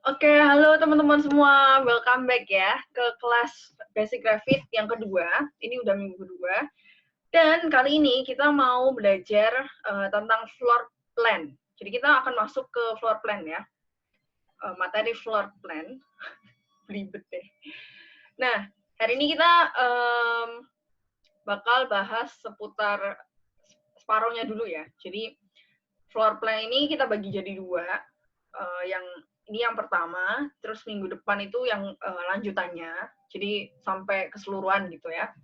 Oke, halo teman-teman semua. Welcome back ya ke kelas Basic Graphic yang kedua. Ini udah minggu kedua. Dan kali ini kita mau belajar tentang floor plan. Jadi kita akan masuk ke floor plan ya. Materi floor plan. Belibet deh. Nah, hari ini kita bakal bahas seputar separohnya dulu ya. Jadi floor plan ini kita bagi jadi dua. Yang ini yang pertama, terus minggu depan itu yang lanjutannya, jadi sampai keseluruhan gitu ya.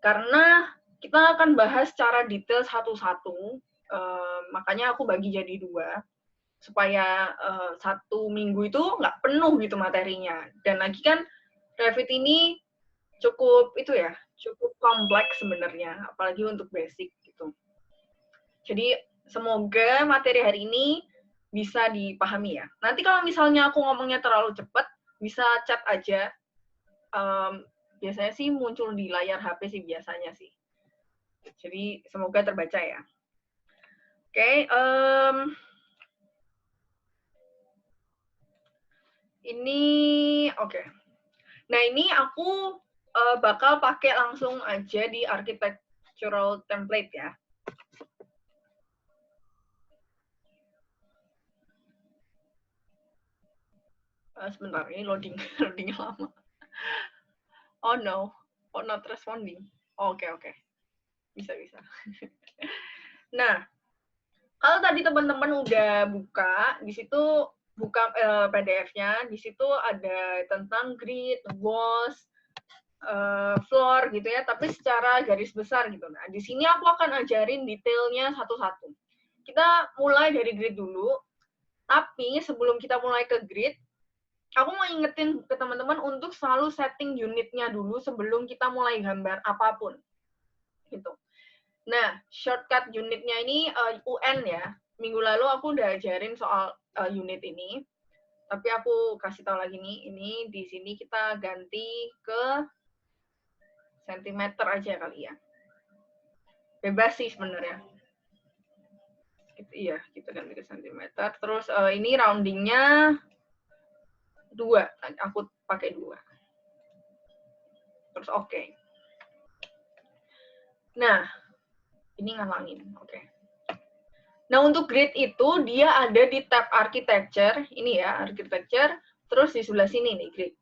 Karena kita akan bahas secara detail satu-satu, makanya aku bagi jadi dua, supaya satu minggu itu nggak penuh gitu materinya. Dan lagi kan Revit ini cukup itu ya, cukup kompleks sebenarnya, apalagi untuk basic gitu. Jadi semoga materi hari ini bisa dipahami ya. Nanti kalau misalnya aku ngomongnya terlalu cepat, bisa chat aja. Biasanya sih muncul di layar HP sih biasanya sih. Jadi semoga terbaca ya. Oke, ini oke. Nah ini aku bakal pakai langsung aja di architectural template ya. Sebentar, ini loading lama. Oh no, oh not responding. Oke. Bisa. Nah, kalau tadi teman-teman udah buka, di situ buka PDF-nya, di situ ada tentang grid, walls, floor gitu ya, tapi secara garis besar gitu. Nah, di sini aku akan ajarin detailnya satu-satu. Kita mulai dari grid dulu, tapi sebelum kita mulai ke grid, aku mau ingetin ke teman-teman untuk selalu setting unitnya dulu sebelum kita mulai gambar apapun. Gitu. Nah, shortcut unitnya ini UN ya. Minggu lalu aku udah ajarin soal unit ini. Tapi aku kasih tahu lagi nih, ini di sini kita ganti ke sentimeter aja kali ya. Bebas sih sebenarnya. Iya, kita ganti ke sentimeter. Terus ini roundingnya 2. Aku pakai 2. Terus oke. Nah, ini ngalangin. Oke. Nah, untuk grid itu dia ada di tab architecture, ini ya, architecture, terus di sebelah sini nih grid.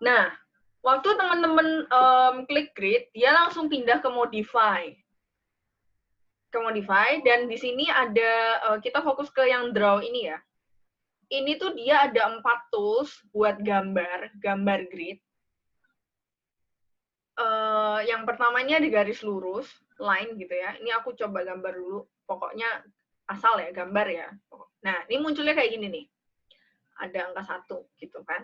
Nah, waktu teman-teman klik grid, dia langsung pindah ke modify. Dan di sini ada, kita fokus ke yang draw ini ya. Ini tuh dia ada 4 tools buat gambar grid. Yang pertamanya di garis lurus, line gitu ya. Ini aku coba gambar dulu, pokoknya asal ya, gambar ya. Nah, ini munculnya kayak gini nih. Ada angka 1 gitu kan.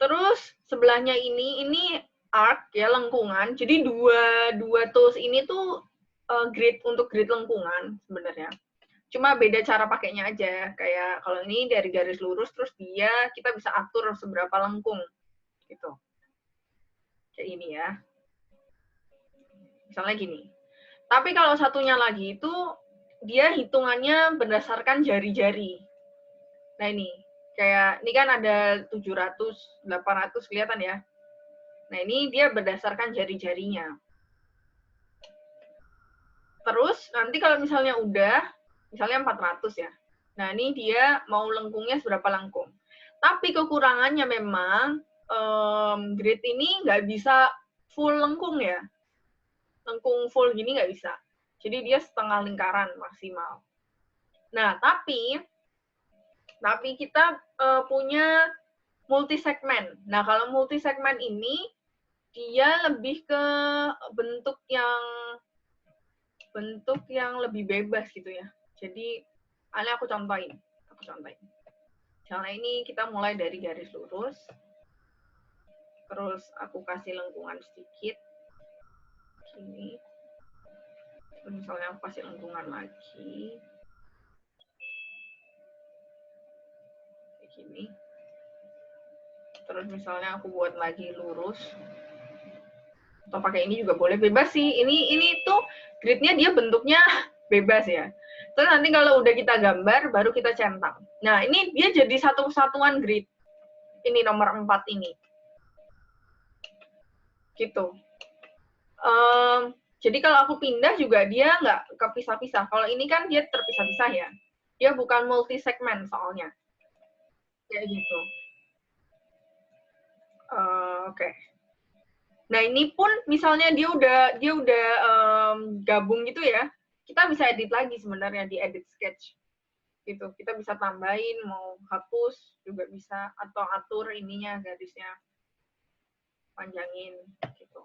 Terus sebelahnya ini arc ya, lengkungan. Jadi dua tools ini tuh grid untuk grid lengkungan sebenarnya. Cuma beda cara pakainya aja. Kayak kalau ini dari garis lurus, terus kita bisa atur seberapa lengkung gitu. Kayak ini ya. Misalnya gini. Tapi kalau satunya lagi itu dia hitungannya berdasarkan jari-jari. Nah ini, kayak ini kan ada 700, 800 kelihatan ya. Nah ini dia berdasarkan jari-jarinya. Terus nanti kalau misalnya udah, misalnya 400 ya. Nah ini dia mau lengkungnya seberapa lengkung. Tapi kekurangannya memang grid ini nggak bisa full lengkung ya. Lengkung full gini nggak bisa. Jadi dia setengah lingkaran maksimal. Nah, tapi kita punya multi segmen. Nah, kalau multi segmen ini dia lebih ke bentuk yang lebih bebas gitu ya. Jadi, aku contohin. Misalnya ini kita mulai dari garis lurus. Terus aku kasih lengkungan sedikit. Gini. Terus misalnya aku kasih lengkungan lagi. Kayak gini. Terus misalnya aku buat lagi lurus. Atau pakai ini juga boleh, bebas sih. Ini tuh gridnya dia bentuknya bebas ya. Terus nanti kalau udah kita gambar, baru kita centang. Nah, ini dia jadi satu kesatuan grid. Ini nomor 4 ini. Gitu. Jadi kalau aku pindah juga dia nggak kepisah-pisah. Kalau ini kan dia terpisah-pisah ya. Dia bukan multi segmen soalnya. Kayak gitu. Oke. Nah, ini pun misalnya dia udah gabung gitu ya. Kita bisa edit lagi sebenarnya di edit sketch. Gitu. Kita bisa tambahin, mau hapus juga bisa, atau atur ininya garisnya, panjangin gitu.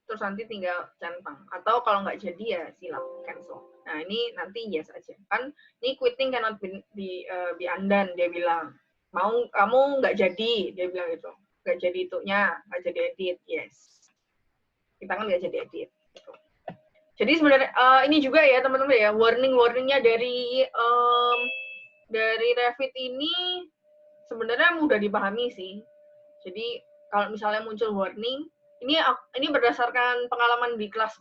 Terus nanti tinggal centang. Atau kalau nggak jadi ya silang, cancel. Nah, ini nanti yes aja. Kan ini quitting cannot be undone, dia bilang. Kamu nggak jadi, dia bilang gitu. Nggak jadi itunya, nggak jadi edit, yes. Kita kan nggak jadi edit. Gitu. Jadi sebenarnya ini juga ya teman-teman ya, warningnya dari Revit ini sebenarnya mudah dipahami sih. Jadi kalau misalnya muncul warning, ini berdasarkan pengalaman di kelas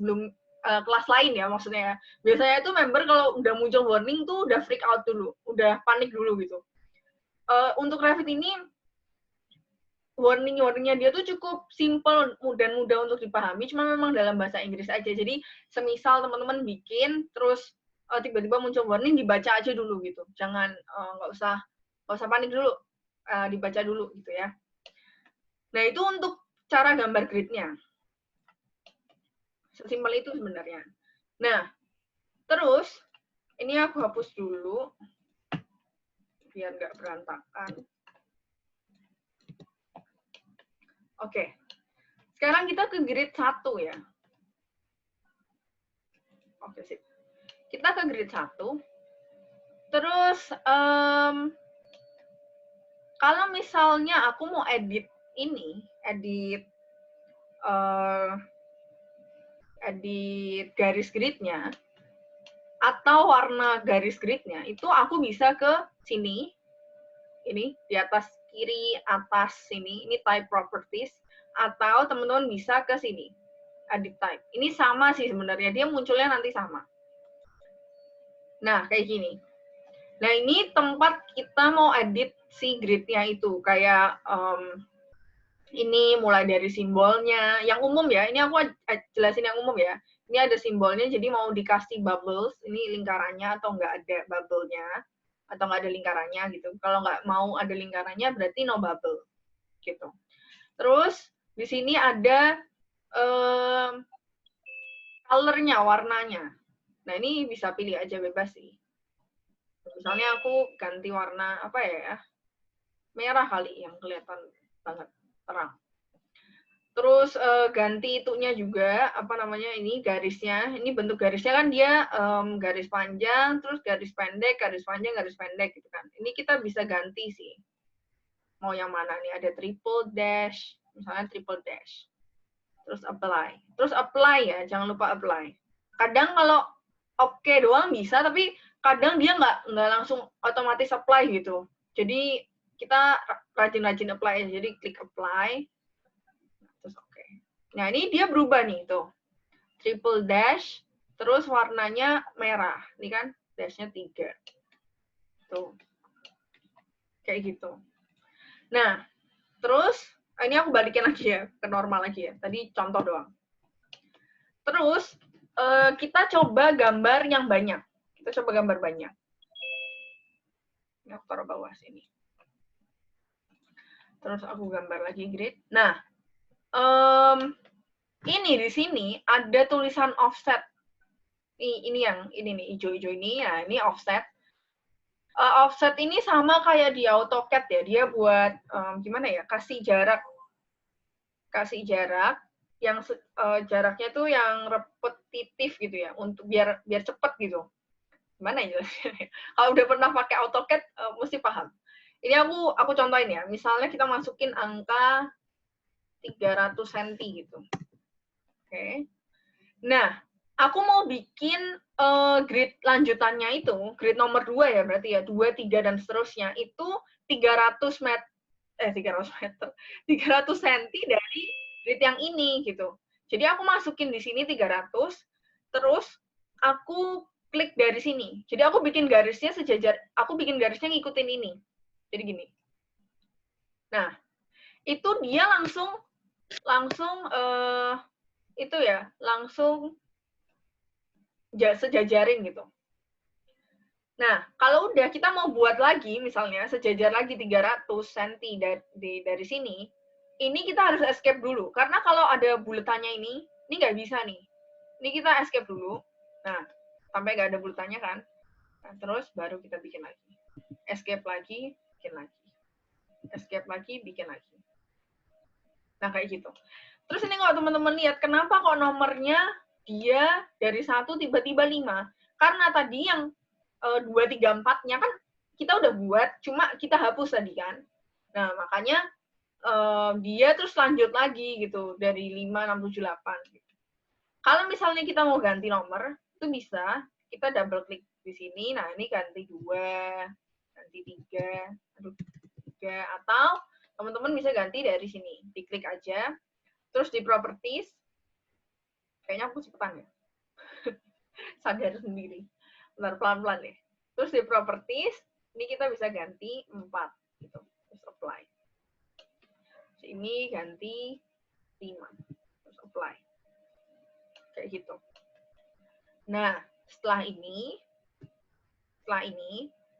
kelas lain ya maksudnya ya. Biasanya itu member kalau udah muncul warning tuh udah freak out dulu, udah panik dulu gitu. Untuk Revit ini warningnya dia tuh cukup simple dan mudah untuk dipahami, cuma memang dalam bahasa Inggris aja. Jadi semisal teman-teman bikin terus tiba-tiba muncul warning, dibaca aja dulu gitu. Jangan nggak usah panik dulu, dibaca dulu gitu ya. Nah, itu untuk cara gambar gridnya. Sesimpel itu sebenarnya. Nah, terus ini aku hapus dulu biar nggak berantakan. Oke. Sekarang kita ke grid 1 ya. Oke, sip. Kita ke grid 1. Terus, kalau misalnya aku mau edit ini, edit garis gridnya, atau warna garis gridnya, itu aku bisa ke sini, ini di atas kiri atas sini, ini type properties, atau teman-teman bisa ke sini, edit type. Ini sama sih sebenarnya, dia munculnya nanti sama. Nah, kayak gini. Nah, ini tempat kita mau edit si gridnya itu, kayak ini mulai dari simbolnya, yang umum ya, ini aku jelasin yang umum ya. Ini ada simbolnya, jadi mau dikasih bubbles, ini lingkarannya atau nggak ada bubble-nya, atau nggak ada lingkarannya gitu. Kalau nggak mau ada lingkarannya, berarti no bubble, gitu. Terus, di sini ada color-nya, warnanya. Nah, ini bisa pilih aja bebas sih. Misalnya aku ganti warna, apa ya, merah kali yang kelihatan banget, terang. Terus ganti itunya juga, apa namanya ini, garisnya. Ini bentuk garisnya kan dia garis panjang, terus garis pendek, garis panjang, garis pendek gitu kan. Ini kita bisa ganti sih. Mau yang mana nih? Ada triple dash, misalnya triple dash. Terus apply. Terus apply ya, jangan lupa apply. Kadang kalau oke doang bisa, tapi kadang dia nggak langsung otomatis apply gitu. Jadi kita rajin-rajin apply aja. Jadi klik apply. Terus oke. Nah, ini dia berubah nih, tuh. Triple dash, terus warnanya merah. Ini kan, dashnya 3. Tuh. Kayak gitu. Nah, terus, ini aku balikin lagi ya, ke normal lagi ya. Tadi contoh doang. Terus, kita coba gambar yang banyak. Kita coba gambar banyak. Ini aku taruh bawah sini. Terus aku gambar lagi grid. Nah, ini di sini ada tulisan offset. Ini nih hijau-hijau ini ya, ini offset. Offset ini sama kayak di AutoCAD ya, dia buat gimana ya, kasih jarak yang jaraknya tuh yang repetitif gitu ya, untuk biar cepet gitu. Gimana ya? Kalau udah pernah pakai AutoCAD mesti paham. Ini aku contohin ya, misalnya kita masukin angka 300 cm gitu. Oke. Nah, aku mau bikin grid lanjutannya itu, grid nomor 2 ya berarti ya, 2, 3, dan seterusnya, itu 300 cm dari grid yang ini gitu. Jadi aku masukin di sini 300, terus aku klik dari sini. Jadi aku bikin garisnya sejajar, aku bikin garisnya ngikutin ini. Jadi gini. Nah, itu dia langsung itu ya, langsung sejajarin gitu. Nah, kalau udah kita mau buat lagi, misalnya sejajar lagi 300 cm dari sini, ini kita harus escape dulu. Karena kalau ada buletannya ini nggak bisa nih. Ini kita escape dulu. Nah, sampai nggak ada buletannya kan. Nah, terus baru kita bikin lagi. Escape lagi, bikin lagi. Escape lagi, bikin lagi. Nah, kayak gitu. Terus ini kalau teman-teman lihat, kenapa kok nomornya dia dari 1 tiba-tiba 5? Karena tadi yang 2, 3, 4-nya kan kita udah buat, cuma kita hapus tadi kan. Nah, makanya dia terus lanjut lagi gitu, dari 5, 6, 7, 8. Gitu. Kalau misalnya kita mau ganti nomor, itu bisa, kita double klik di sini, nah ini ganti 2, ganti 3, 3, atau teman-teman bisa ganti dari sini, diklik aja, terus di properties, kayaknya aku cepetan ya, sadar sendiri, bentar pelan-pelan ya. Terus di properties, ini kita bisa ganti 4, gitu. Terus apply. Terus ini ganti 5, terus apply. Kayak gitu. Nah, setelah ini,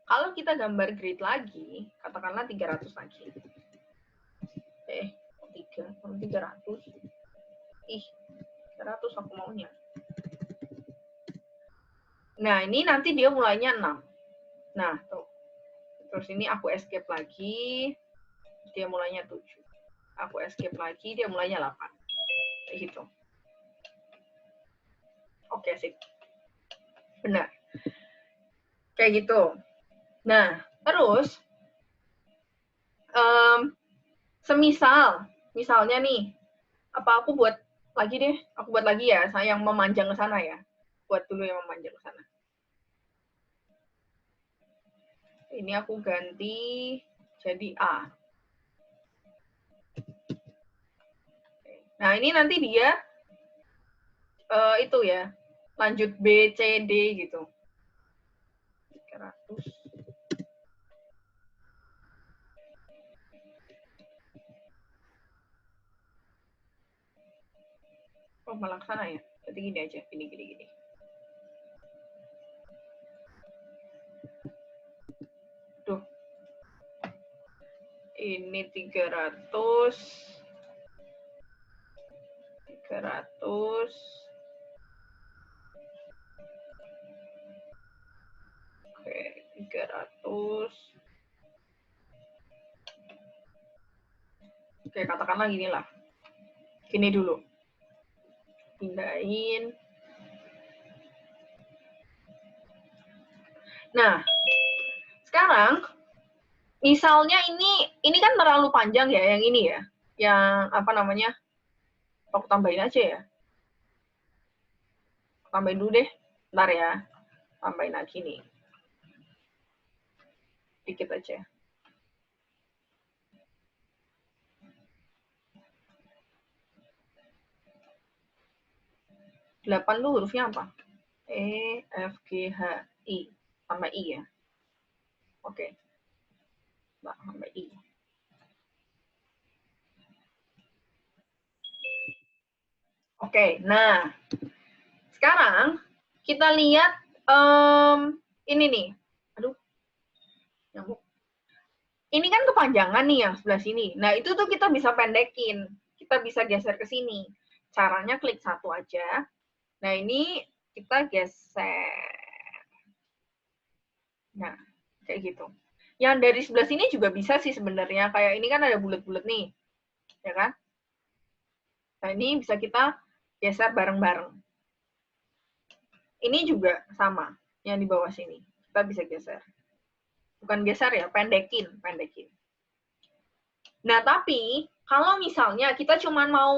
kalau kita gambar grid lagi, katakanlah 300 lagi. 300. Ih, 300 aku maunya. Nah, ini nanti dia mulainya 6. Nah, tuh. Terus ini aku escape lagi, dia mulainya 7. Aku escape lagi, dia mulainya 8. Kayak gitu. Oke, sip. Benar. Kayak gitu. Nah, terus, misalnya nih, apa aku buat lagi deh, aku buat lagi ya, saya yang memanjang ke sana ya. Buat dulu yang memanjang ke sana. Ini aku ganti jadi A. Nah, ini nanti dia itu ya, lanjut B, C, D gitu. 300. Oh, malah sana ya. Jadi gini aja, gini. Tuh. Ini 300. 300. Oke, 300. Oke, katakanlah gini lah. Gini dulu. Pindahin. Nah, sekarang misalnya ini kan terlalu panjang ya, yang ini ya. Yang apa namanya? Aku tambahin aja ya. Tambahin dulu deh. Bentar ya. Tambahin lagi nih. Dikit aja. 8 tuh hurufnya apa? E, F, G, H, I. Tambah I ya. Oke. Mbak, tambah I. Oke, nah. Sekarang kita lihat ini nih. Aduh. Nyamuk. Ini kan kepanjangan nih yang sebelah sini. Nah, itu tuh kita bisa pendekin. Kita bisa geser ke sini. Caranya klik satu aja. Nah, ini kita geser. Nah, kayak gitu. Yang dari sebelah sini juga bisa sih sebenarnya. Kayak ini kan ada bulat-bulat nih. Ya kan? Nah, ini bisa kita geser bareng-bareng. Ini juga sama. Yang di bawah sini. Kita bisa geser. Bukan geser ya, pendekin. Nah, tapi kalau misalnya kita cuma mau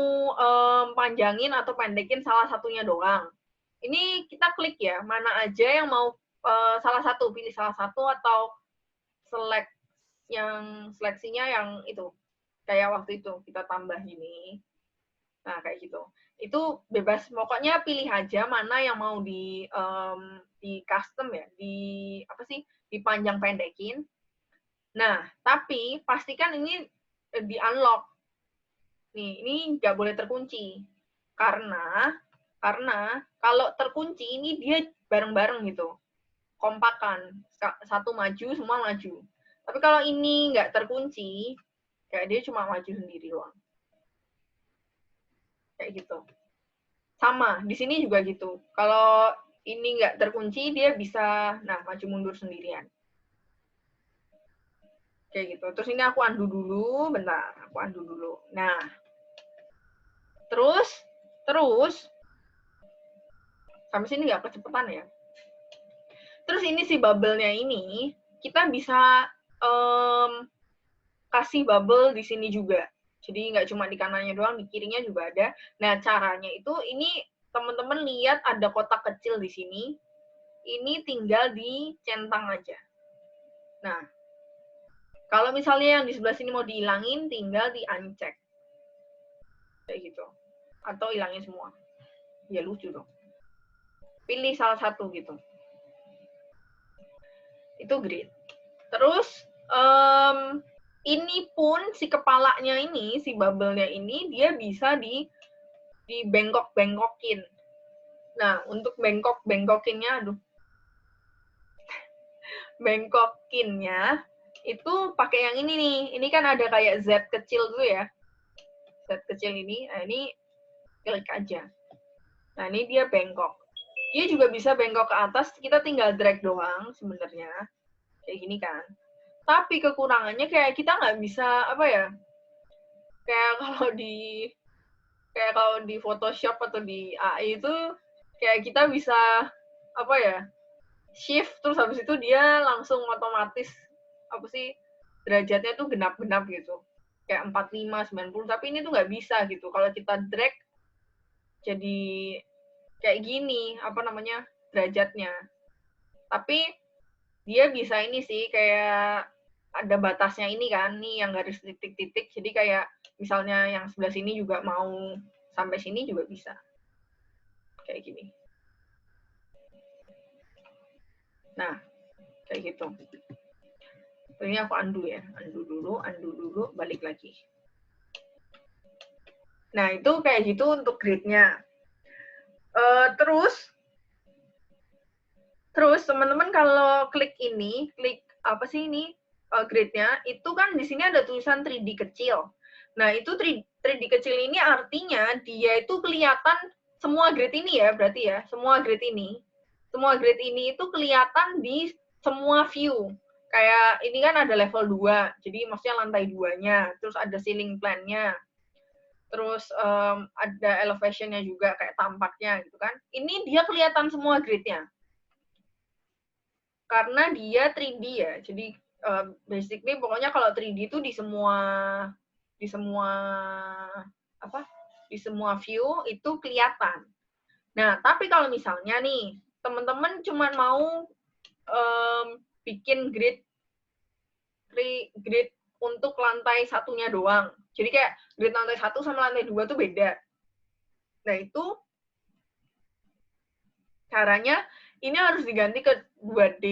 panjangin atau pendekin salah satunya doang, ini kita klik ya, mana aja yang mau salah satu, pilih salah satu atau select yang seleksinya yang itu. Kayak waktu itu kita tambah ini. Nah, kayak gitu. Itu bebas, pokoknya pilih aja mana yang mau di custom ya, dipanjang pendekin. Nah, tapi pastikan ini di unlock. Nih, ini nggak boleh terkunci. Karena kalau terkunci ini dia bareng-bareng gitu. Kompakan. Satu maju, semua maju. Tapi kalau ini nggak terkunci, kayak dia cuma maju sendiri doang. Kayak gitu. Sama, di sini juga gitu. Kalau ini nggak terkunci, dia bisa, maju mundur sendirian. Kayak gitu. Terus ini aku undo dulu, bentar. Aku undo dulu. Nah, terus, sampai sini nggak kecepatan ya. Terus ini si bubble-nya ini, kita bisa kasih bubble di sini juga. Jadi nggak cuma di kanannya doang, di kirinya juga ada. Nah, caranya itu, ini teman-teman lihat ada kotak kecil di sini. Ini tinggal dicentang aja. Nah, kalau misalnya yang di sebelah sini mau dihilangin, tinggal di-uncheck. Kayak gitu. Atau hilangin semua. Ya lucu dong. Pilih salah satu gitu. Itu grid. Terus, ini pun si kepalanya ini, si bubble-nya ini, dia bisa dibengkok-bengkokin. Nah, untuk bengkokinnya, bengkokinnya itu pakai yang ini nih. Ini kan ada kayak Z kecil dulu ya. Z kecil ini, nah ini klik aja. Nah, ini dia bengkok. Dia juga bisa bengkok ke atas, kita tinggal drag doang sebenarnya. Kayak gini kan. Tapi kekurangannya kayak kita nggak bisa, apa ya, kayak kalau di Photoshop atau di AI itu, kayak kita bisa, apa ya, shift, terus habis itu dia langsung otomatis, derajatnya tuh genap-genap gitu. Kayak 45, 90, tapi ini tuh nggak bisa gitu. Kalau kita drag, jadi kayak gini, derajatnya. Tapi dia bisa ini sih, kayak ada batasnya ini kan, nih yang garis titik-titik. Jadi kayak misalnya yang sebelah sini juga mau sampai sini juga bisa. Kayak gini. Nah, kayak gitu. Ini aku undo ya. Undo dulu, balik lagi. Nah, itu kayak gitu untuk grid-nya. Terus teman-teman kalau klik ini, grid-nya, itu kan di sini ada tulisan 3D kecil. Nah, itu 3D kecil ini artinya dia itu kelihatan semua grid ini ya, berarti ya, semua grid ini. Semua grid ini itu kelihatan di semua view. Kayak ini kan ada level 2, jadi maksudnya lantai 2-nya, terus ada ceiling plan-nya, terus ada elevation-nya juga, kayak tampaknya gitu kan. Ini dia kelihatan semua grid-nya. Karena dia 3D ya, jadi basically pokoknya kalau 3D itu di semua view itu kelihatan. Nah, tapi kalau misalnya nih teman-teman cuma mau bikin grid untuk lantai satunya doang. Jadi kayak grid lantai 1 sama lantai 2 tuh beda. Nah, itu caranya ini harus diganti ke 2D.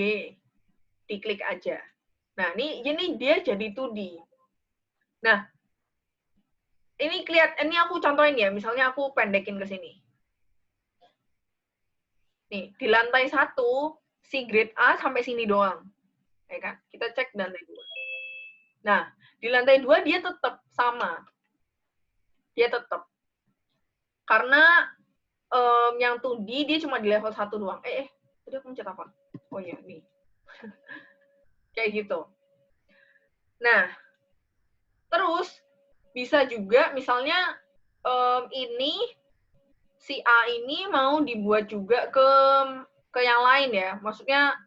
Diklik aja. Nah, ini dia jadi 2D. Nah, ini aku contohin ya, misalnya aku pendekin ke sini. Nih, di lantai 1, si grade A sampai sini doang. Ya kan? Kita cek lantai 2. Nah, di lantai 2 dia tetap sama. Dia tetap. Karena yang 2D dia cuma di level 1 doang. Tadi aku mencet apa? Oh iya, nih. Kayak gitu. Nah, terus bisa juga misalnya ini si A ini mau dibuat juga ke yang lain ya. Maksudnya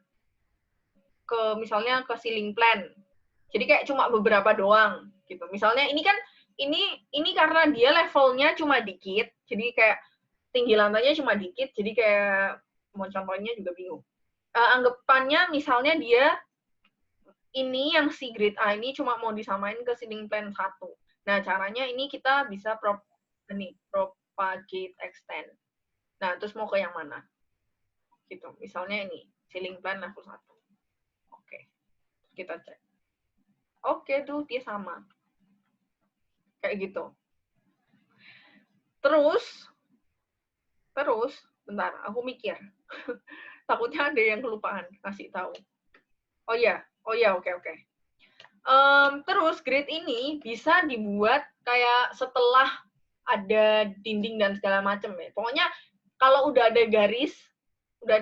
misalnya ke ceiling plan. Jadi kayak cuma beberapa doang gitu. Misalnya ini kan ini karena dia levelnya cuma dikit, jadi kayak tinggi lantainya cuma dikit, jadi kayak mau contohnya juga bingung. Anggapannya misalnya dia ini yang si grade A ini cuma mau disamain ke ceiling plan 1. Nah, caranya ini kita bisa propagate extend. Nah, terus mau ke yang mana? gitu. Misalnya ini, ceiling plan level 1. Oke, kita cek. Oke, tuh dia sama. Kayak gitu. Terus, bentar, aku mikir. Takutnya ada yang kelupaan, kasih tahu. Oh ya, oke. Terus grid ini bisa dibuat kayak setelah ada dinding dan segala macam ya. Pokoknya kalau udah ada garis, udah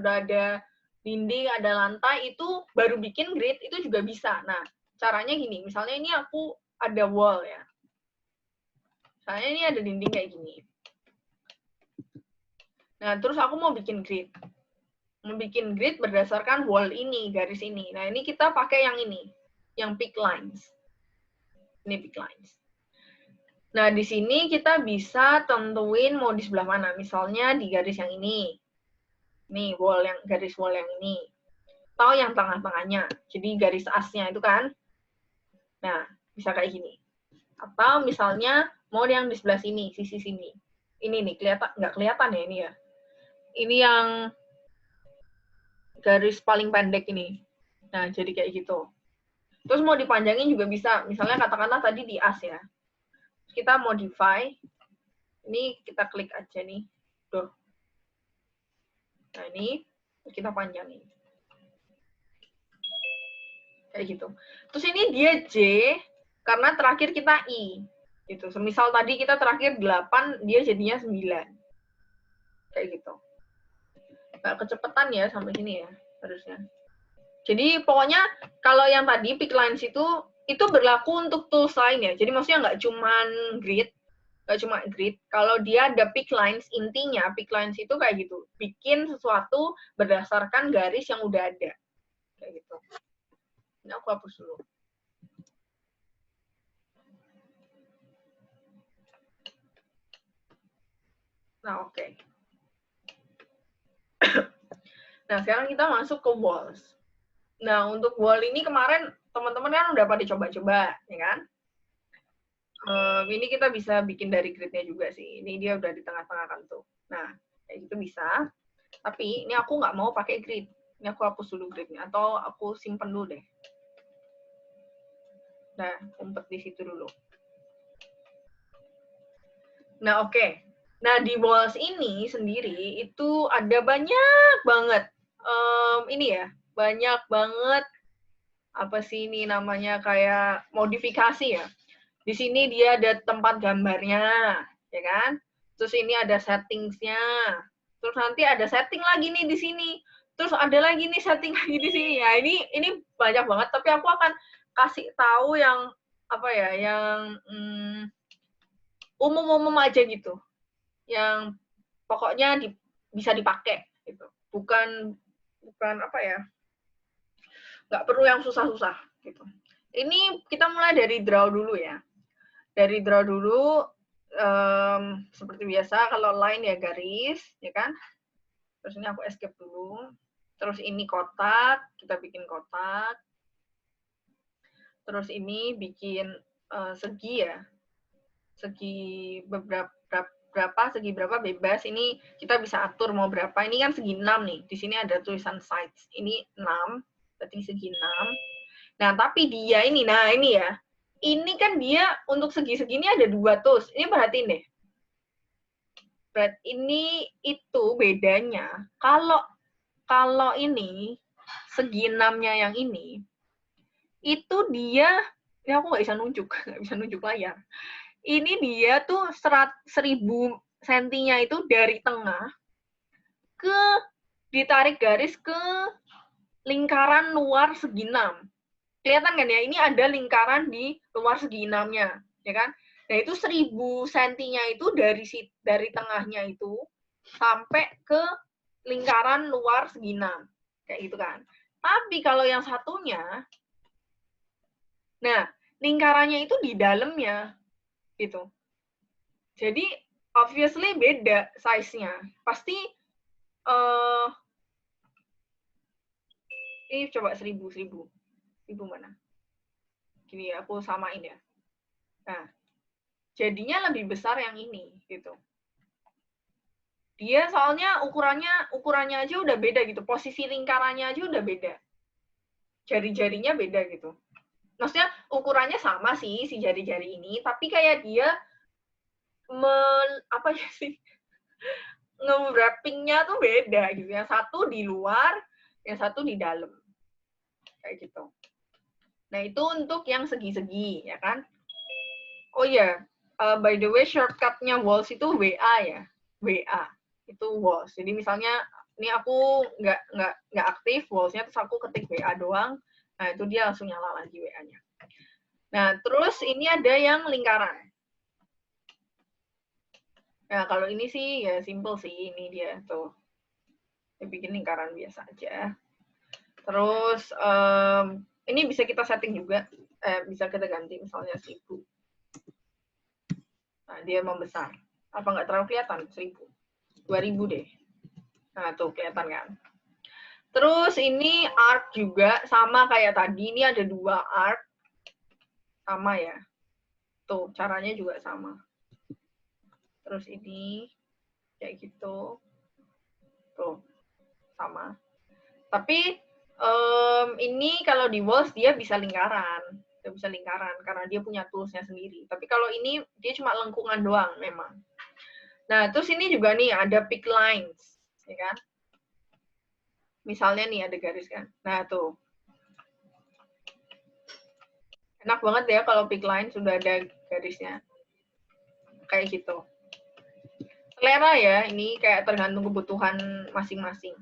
ada dinding, ada lantai, itu baru bikin grid itu juga bisa. Nah, caranya gini, misalnya ini aku ada wall ya. Misalnya ini ada dinding kayak gini. Nah, terus aku mau bikin grid. Membikin grid berdasarkan wall ini, garis ini. Nah, ini kita pakai yang ini, yang pick lines. Ini pick lines. Nah, di sini kita bisa tentuin mau di sebelah mana. Misalnya di garis yang ini. Nih, garis wall yang ini. Atau yang tengah-tengahnya. Jadi garis asnya itu kan. Nah, bisa kayak gini. Atau misalnya mau yang di sebelah sini, sisi sini. Ini nih, nggak kelihatan ya ini ya. Ini yang garis paling pendek ini. Nah, jadi kayak gitu. Terus mau dipanjangin juga bisa. Misalnya katakanlah tadi di as ya. Kita modify. Ini kita klik aja nih. Tuh. Nah, ini kita panjangin. Kayak gitu. Terus ini dia J, karena terakhir kita I. Gitu. Semisal tadi kita terakhir 8, dia jadinya 9. Kayak gitu. Nggak kecepatan ya sampai sini ya, harusnya. Jadi pokoknya kalau yang tadi pick lines itu berlaku untuk tools lain ya. Jadi maksudnya nggak cuma grid. Kalau dia ada pick lines, intinya pick lines itu kayak gitu. Bikin sesuatu berdasarkan garis yang udah ada. Kayak gitu. Ini aku hapus dulu. Nah, oke. Nah, sekarang kita masuk ke walls. Nah, untuk wall ini kemarin teman-teman kan udah pada coba-coba, ya kan? Ini kita bisa bikin dari gridnya juga sih. Ini dia udah di tengah-tengah kan tuh. Nah, kayak gitu bisa. Tapi ini aku nggak mau pakai grid. Ini aku hapus dulu gridnya. Atau aku simpen dulu deh. Nah, umpet di situ dulu. Nah, oke. Nah, di walls ini sendiri itu ada banyak banget. Ini ya, banyak banget. Apa sih ini namanya, kayak modifikasi ya. Di sini dia ada tempat gambarnya, ya kan? Terus ini ada settingsnya. Terus nanti ada setting lagi nih di sini. Terus ada lagi nih setting lagi di sini. Ya, ini banyak banget. Tapi aku akan kasih tahu yang apa ya, yang umum-umum aja gitu. Yang pokoknya bisa dipakai gitu. Bukan apa ya? Nggak perlu yang susah-susah gitu. Ini kita mulai dari draw dulu ya. Dari draw dulu, seperti biasa, kalau line ya garis, ya kan? Terus ini aku escape dulu. Terus ini kotak, kita bikin kotak. Terus ini bikin segi ya. Segi segi berapa bebas. Ini kita bisa atur mau berapa. Ini kan segi 6 nih. Di sini ada tulisan sides. Ini 6, berarti segi 6. Nah, tapi dia ini, nah ini ya. Ini kan dia untuk segi-segini ada 2 tuh. Ini perhatiin deh. Ini itu bedanya. Kalau ini segi 6-nya yang ini, itu dia, ini aku nggak bisa nunjuk layar. Ini dia tuh 1000 sentinya itu dari tengah ke ditarik garis ke lingkaran luar segi 6. Kelihatan kan ya? Ini ada lingkaran di luar segi 6-nya, ya kan? Nah, itu 1000 sentinya itu dari tengahnya itu sampai ke lingkaran luar segi 6. Kayak gitu kan. Tapi kalau yang satunya, nah, lingkarannya itu di dalamnya. Gitu. Jadi, obviously beda size-nya. Pasti, ini coba 1000 mana? Gini ya, aku samain ya. Nah, jadinya lebih besar yang ini, gitu. Dia soalnya ukurannya aja udah beda gitu, posisi lingkarannya aja udah beda. Jari-jarinya beda gitu. Maksudnya ukurannya sama sih si jari-jari ini, tapi kayak dia apa ya sih? Nge-wrappingnya tuh beda gitu. Yang satu di luar, yang satu di dalam. Kayak gitu. Nah, itu untuk yang segi-segi, ya kan? Oh iya, by the way, shortcut-nya Walls itu WA ya. WA. Itu Walls. Jadi misalnya, ini aku nggak aktif Walls-nya, terus aku ketik WA doang. Nah, itu dia langsung nyala lagi WA-nya. Nah, terus ini ada yang lingkaran. Nah, kalau ini sih ya simple sih. Ini dia tuh. Saya bikin lingkaran biasa aja. Terus, ini bisa kita setting juga. Bisa kita ganti misalnya 1000. Nah, dia membesar. Apa nggak terlalu kelihatan? 1000. 2000 deh. Nah, tuh kelihatan kan. Terus ini arc juga sama kayak tadi. Ini ada 2 arc. Sama ya. Tuh, caranya juga sama. Terus ini kayak gitu. Tuh, sama. Tapi ini kalau di Walls dia bisa lingkaran. Dia bisa lingkaran karena dia punya toolsnya sendiri. Tapi kalau ini dia cuma lengkungan doang memang. Nah, terus ini juga nih ada pick lines, ya kan? Misalnya nih ada garis kan. Nah, tuh. Enak banget ya kalau pick line sudah ada garisnya. Kayak gitu. Selera ya, ini kayak tergantung kebutuhan masing-masing.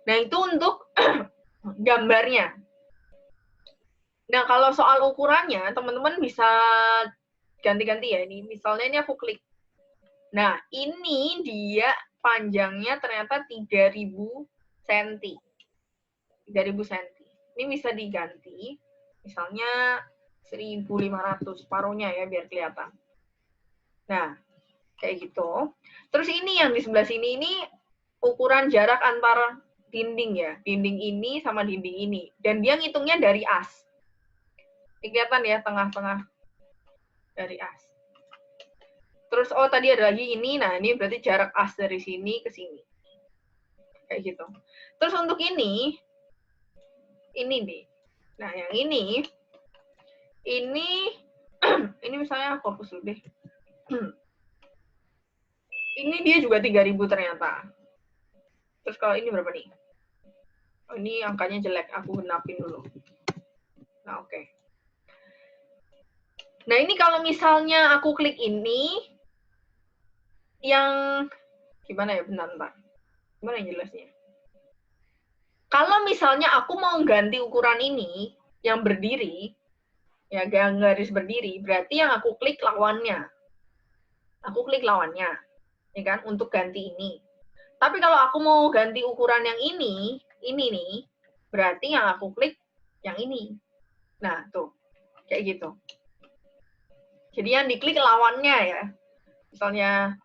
Nah, itu untuk gambarnya. Nah, kalau soal ukurannya, teman-teman bisa ganti-ganti ya. Ini misalnya ini aku klik. Nah, ini dia panjangnya ternyata 3000 cm. 3000 cm. Ini bisa diganti. Misalnya 1500 separuhnya ya biar kelihatan. Nah, kayak gitu. Terus ini yang di sebelah sini ini ukuran jarak antara dinding ya. Dinding ini sama dinding ini. Dan dia ngitungnya dari as. Kelihatan ya tengah-tengah dari as. Terus oh tadi ada lagi ini. Nah, ini berarti jarak as dari sini ke sini. Kayak gitu. Terus untuk ini nih. Nah, yang ini ini misalnya aku hapus dulu deh. Ini dia juga 3000 ternyata. Terus kalau ini berapa nih? Oh, ini angkanya jelek, aku genapin dulu. Nah, oke. Nah, ini kalau misalnya aku klik ini, yang gimana ya, bentar. Gimana yang jelasnya? Kalau misalnya aku mau ganti ukuran ini, yang berdiri, ya garis berdiri, berarti yang aku klik lawannya. Aku klik lawannya, ya kan, untuk ganti ini. Tapi kalau aku mau ganti ukuran yang ini nih, berarti yang aku klik yang ini. Nah, tuh, kayak gitu. Jadi yang diklik lawannya ya. Misalnya,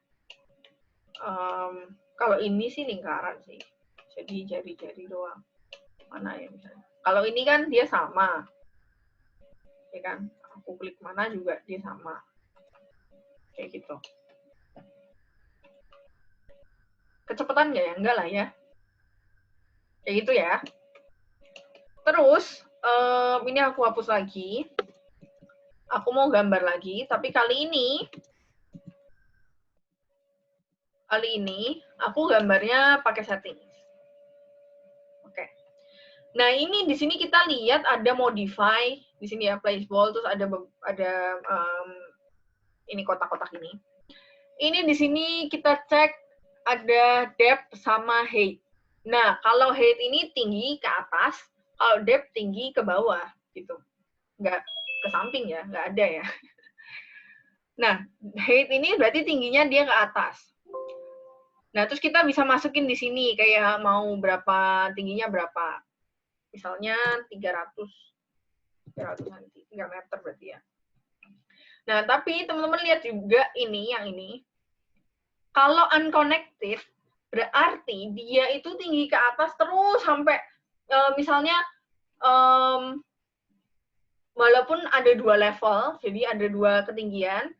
kalau ini sih lingkaran sih. Jadi jari-jari doang. Mana ya misalnya. Kalau ini kan dia sama. Ya kan? Aku klik mana juga dia sama. Kayak gitu. Kecepatan nggak ya? Enggak lah ya. Kayak gitu ya. Terus, ini aku hapus lagi. Aku mau gambar lagi, tapi kali ini aku gambarnya pakai setting. Oke. Nah, ini di sini kita lihat ada modify, di sini ya place ball, terus ada ini kotak-kotak ini. Ini di sini kita cek ada depth sama height. Nah, kalau height ini tinggi ke atas, kalau depth tinggi ke bawah gitu. Nggak ke samping ya, nggak ada ya. Nah, height ini berarti tingginya dia ke atas. Nah, terus kita bisa masukin di sini kayak mau berapa, tingginya berapa. Misalnya 300 cm, 3 meter berarti ya. Nah, tapi teman-teman lihat juga ini, yang ini. Kalau unconnected, berarti dia itu tinggi ke atas terus sampai, misalnya, walaupun ada 2 level, jadi ada 2 ketinggian,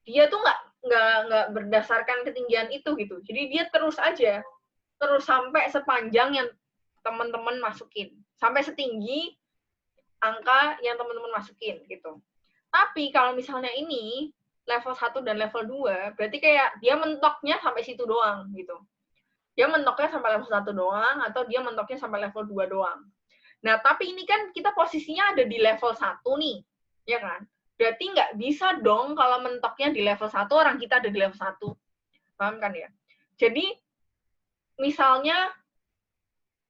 dia tuh nggak berdasarkan ketinggian itu gitu. Jadi dia terus aja, terus sampai sepanjang yang teman-teman masukin, sampai setinggi angka yang teman-teman masukin gitu. Tapi kalau misalnya ini level 1 dan level 2, berarti kayak dia mentoknya sampai situ doang gitu. Dia mentoknya sampai level 1 doang, atau dia mentoknya sampai level 2 doang. Nah, tapi ini kan kita posisinya ada di level 1 nih, ya kan? Berarti nggak bisa dong kalau mentoknya di level 1, orang kita ada di level 1. Paham kan ya? Jadi, misalnya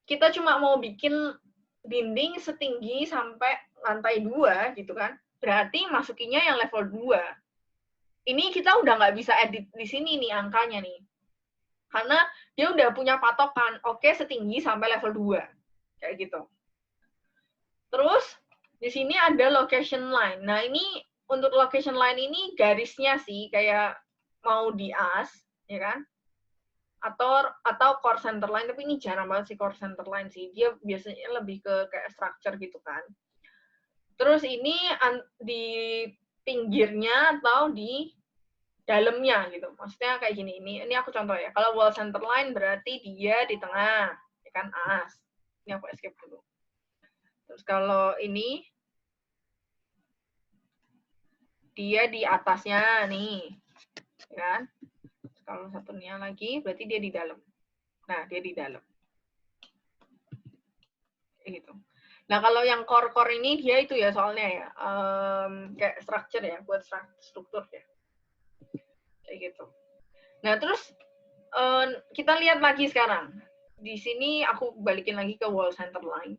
kita cuma mau bikin dinding setinggi sampai lantai 2 gitu kan, berarti masukinya yang level 2. Ini kita udah nggak bisa edit di sini nih angkanya nih. Karena dia udah punya patokan, oke setinggi sampai level 2. Kayak gitu. Terus, di sini ada location line. Nah, ini untuk location line ini garisnya sih, kayak mau di as, ya kan? Atau core center line, tapi ini jarang banget sih core center line sih. Dia biasanya lebih ke kayak structure gitu kan. Terus ini di pinggirnya atau di dalamnya gitu. Maksudnya kayak gini. Ini aku contoh ya. Kalau wall center line berarti dia di tengah, ya kan as. Ini aku escape dulu. Terus kalau ini dia di atasnya nih, ya kan? Kalau satunya lagi berarti dia di dalam. Nah, dia di dalam. Gitu. Nah, kalau yang core-core ini dia itu ya soalnya ya, kayak structure ya, buat struktur ya. Kayak gitu. Nah, terus kita lihat lagi sekarang. Di sini aku balikin lagi ke wall center line.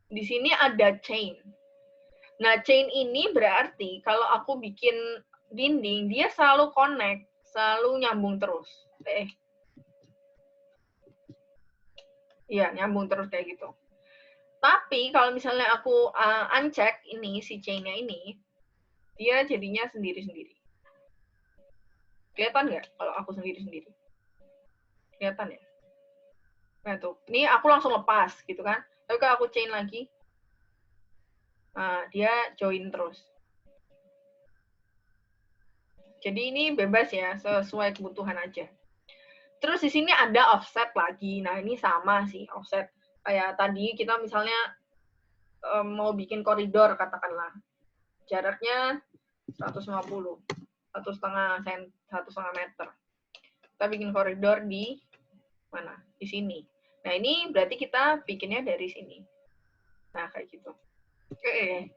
Di sini ada chain. Nah, chain ini berarti kalau aku bikin dinding, dia selalu connect, selalu nyambung terus. Iya, nyambung terus kayak gitu. Tapi kalau misalnya aku uncheck ini, si chain-nya ini, dia jadinya sendiri-sendiri. Kelihatan nggak kalau aku sendiri-sendiri? Kelihatan ya? Nah tuh, ini aku langsung lepas gitu kan. Tapi kalau aku chain lagi, nah, dia join terus. Jadi ini bebas ya, sesuai kebutuhan aja. Terus di sini ada offset lagi. Nah ini sama sih, offset. Kayak tadi kita misalnya mau bikin koridor katakanlah. Jaraknya 150. 1,5 meter. Kita bikin koridor di mana? Di sini. Nah, ini berarti kita bikinnya dari sini. Nah, kayak gitu. Oke.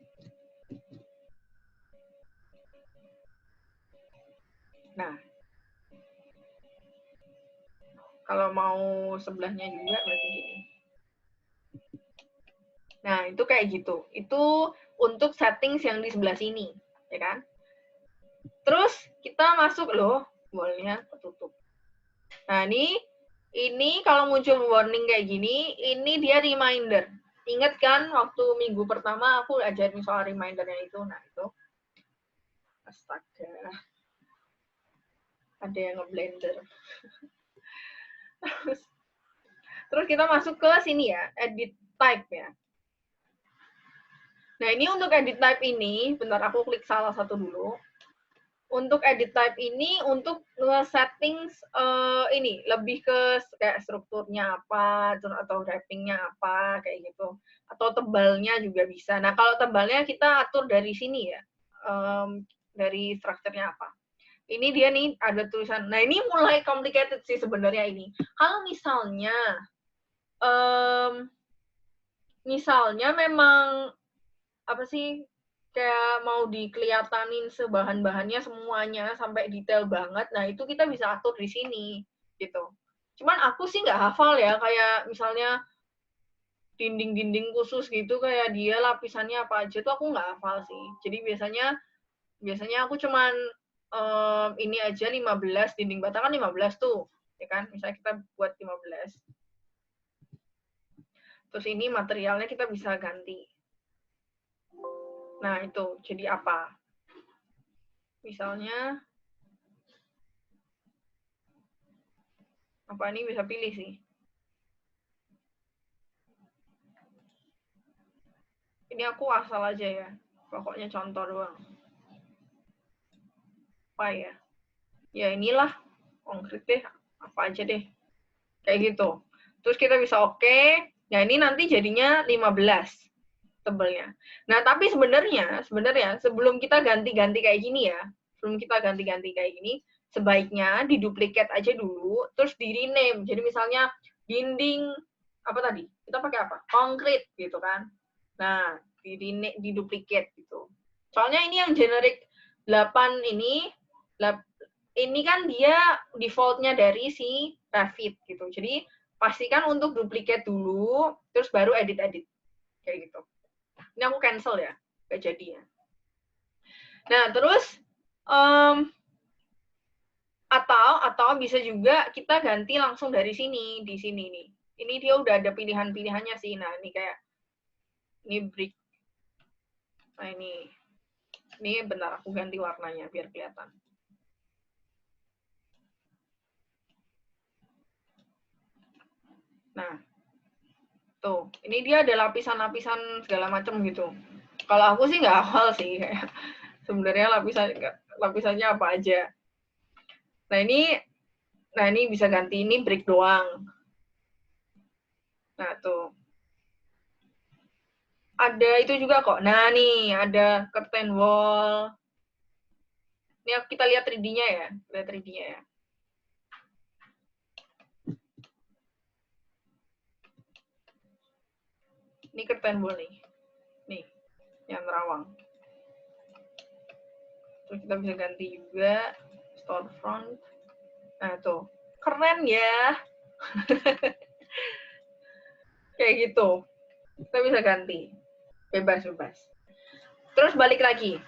Nah, kalau mau sebelahnya juga berarti gini. Nah, itu kayak gitu. Itu untuk settings yang di sebelah sini, ya kan? Terus kita masuk loh, wallnya ketutup. Nah, ini kalau muncul warning kayak gini, ini dia reminder. Ingat kan waktu minggu pertama aku ajarin soal remindernya itu. Nah, itu. Astaga. Ada yang ngeblender. Terus kita masuk ke sini ya, edit type ya. Nah, ini untuk edit type ini, bentar aku klik salah satu dulu. Untuk edit type ini, untuk settings ini, lebih ke kayak strukturnya apa, atau wrappingnya apa, kayak gitu. Atau tebalnya juga bisa. Nah, kalau tebalnya kita atur dari sini ya, dari strukturnya apa. Ini dia nih, ada tulisan. Nah, ini mulai complicated sih sebenarnya ini. Kalau misalnya memang apa sih kayak mau dikelihatanin sebahan-bahannya semuanya sampai detail banget, nah itu kita bisa atur di sini gitu. Cuman aku sih nggak hafal ya, kayak misalnya dinding-dinding khusus gitu kayak dia lapisannya apa aja tuh aku nggak hafal sih. Jadi biasanya aku cuman ini aja 15, dinding bata kan 15 tuh, ya kan? Misalnya kita buat 15. Terus ini materialnya kita bisa ganti. Nah, itu jadi apa? Misalnya, apa ini bisa pilih sih. Ini aku asal aja ya. Pokoknya contoh doang. Apa ya? ya inilah konkret deh, apa aja deh. Kayak gitu. Terus kita bisa oke. Nah, ini nanti jadinya 15 tebelnya. Nah, tapi sebenarnya sebelum kita ganti-ganti kayak gini ya, sebaiknya diduplikat aja dulu, terus di rename. Jadi misalnya dinding apa tadi? Kita pakai apa? Konkret gitu kan. Nah, diduplikat gitu. Soalnya ini yang generic 8 ini kan dia defaultnya dari si Revit gitu. Jadi pastikan untuk duplikat dulu, terus baru edit-edit kayak gitu. Ini aku cancel ya, gak jadi ya. Nah terus atau bisa juga kita ganti langsung dari sini, di sini nih. Ini dia udah ada pilihan-pilihannya sih. Nah ini kayak ini brick. Nah ini bentar aku ganti warnanya biar kelihatan. Nah, tuh, ini dia ada lapisan-lapisan segala macam gitu. Kalau aku sih nggak hafal sih, kayak sebenarnya lapisannya apa aja. Nah ini bisa ganti ini brick doang. Nah tuh, ada itu juga kok. Nah nih ada curtain wall. Ini kita lihat 3D-nya ya, lihat 3D-nya ya. Ini curtain wall nih yang terawang. Terus kita bisa ganti juga storefront. Nah tuh, keren ya. Kayak gitu. Kita bisa ganti. Bebas. Terus balik lagi.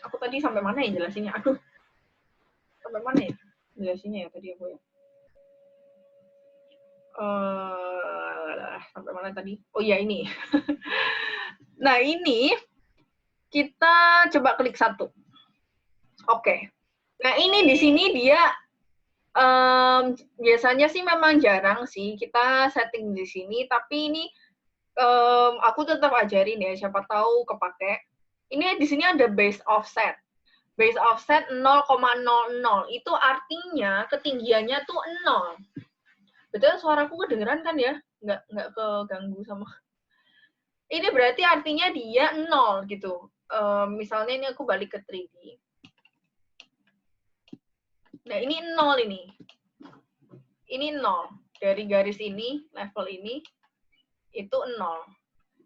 Aku tadi sampai mana ya jelasinnya? Aduh. Sampai mana ya jelasinnya ya tadi aku ya? Sampai mana tadi? Oh iya ini. Nah ini kita coba klik satu. Oke. Nah ini di sini dia biasanya sih memang jarang sih kita setting di sini, tapi ini aku tetap ajarin ya, siapa tahu kepake. Ini di sini ada base offset. Base offset 0,00. Itu artinya ketinggiannya tuh 0. Betul suaraku kedengeran kan ya? Nggak keganggu sama. Ini berarti artinya dia 0 gitu. Misalnya ini aku balik ke 3D. Nah, ini 0 ini. Ini 0. Dari garis ini, level ini, itu 0.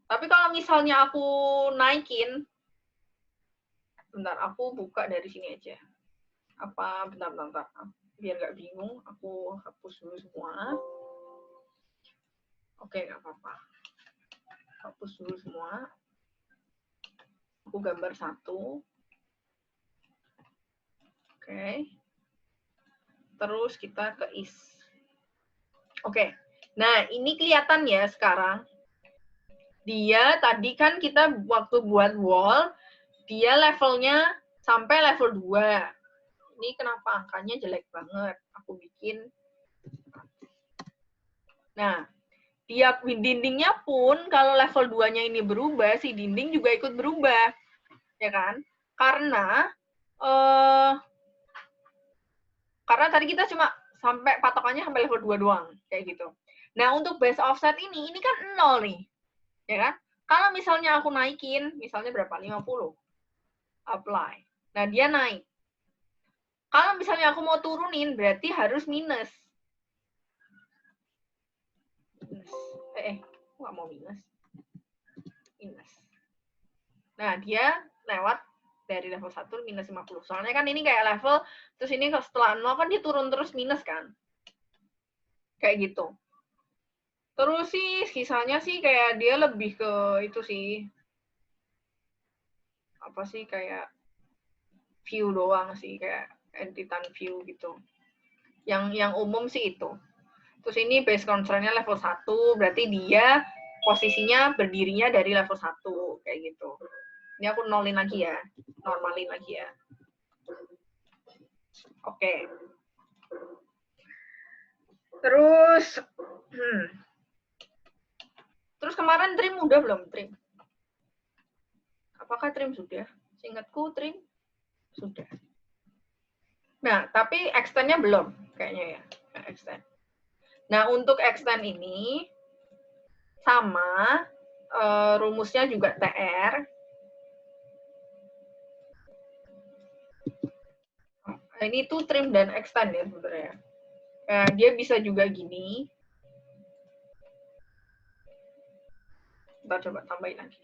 Tapi kalau misalnya aku naikin, bentar, aku buka dari sini aja. Bentar. Biar nggak bingung, aku hapus dulu semua. Oke, nggak apa-apa. Hapus dulu semua. Aku gambar satu. Oke. Terus kita ke is. Oke. Nah, ini kelihatan ya sekarang. Dia tadi kan kita waktu buat wall, dia levelnya sampai level 2. Ini kenapa angkanya jelek banget? Aku bikin. Nah, tiap dindingnya pun kalau level 2-nya ini berubah, si dinding juga ikut berubah. Ya kan? Karena tadi kita cuma sampai patokannya sampai level 2 doang, kayak gitu. Nah, untuk base offset ini kan 0 nih. Ya kan? Kalau misalnya aku naikin, misalnya berapa? 50. Apply. Nah, dia naik. Kalau misalnya aku mau turunin, berarti harus minus. Nggak mau minus. Nah, dia lewat dari level 1 minus 50. Soalnya kan ini kayak level, terus ini setelah 0 kan dia turun terus minus kan. Kayak gitu. Terus sih, sisanya sih kayak dia lebih ke itu sih. Apa sih, kayak view doang sih, kayak entitan view gitu. Yang umum sih itu. Terus ini base constraint-nya level 1, berarti dia posisinya berdirinya dari level 1, kayak gitu. Ini aku nolin lagi ya, normalin lagi ya. Oke. Terus kemarin trim udah belum trim? Apakah trim sudah? Seingatku trim sudah. Nah, tapi extend-nya belum kayaknya ya. Extend. Nah, untuk extend ini sama rumusnya juga TR. Ini tuh trim dan extend ya sebenarnya. Dia bisa juga gini. Kita coba tambahin lagi.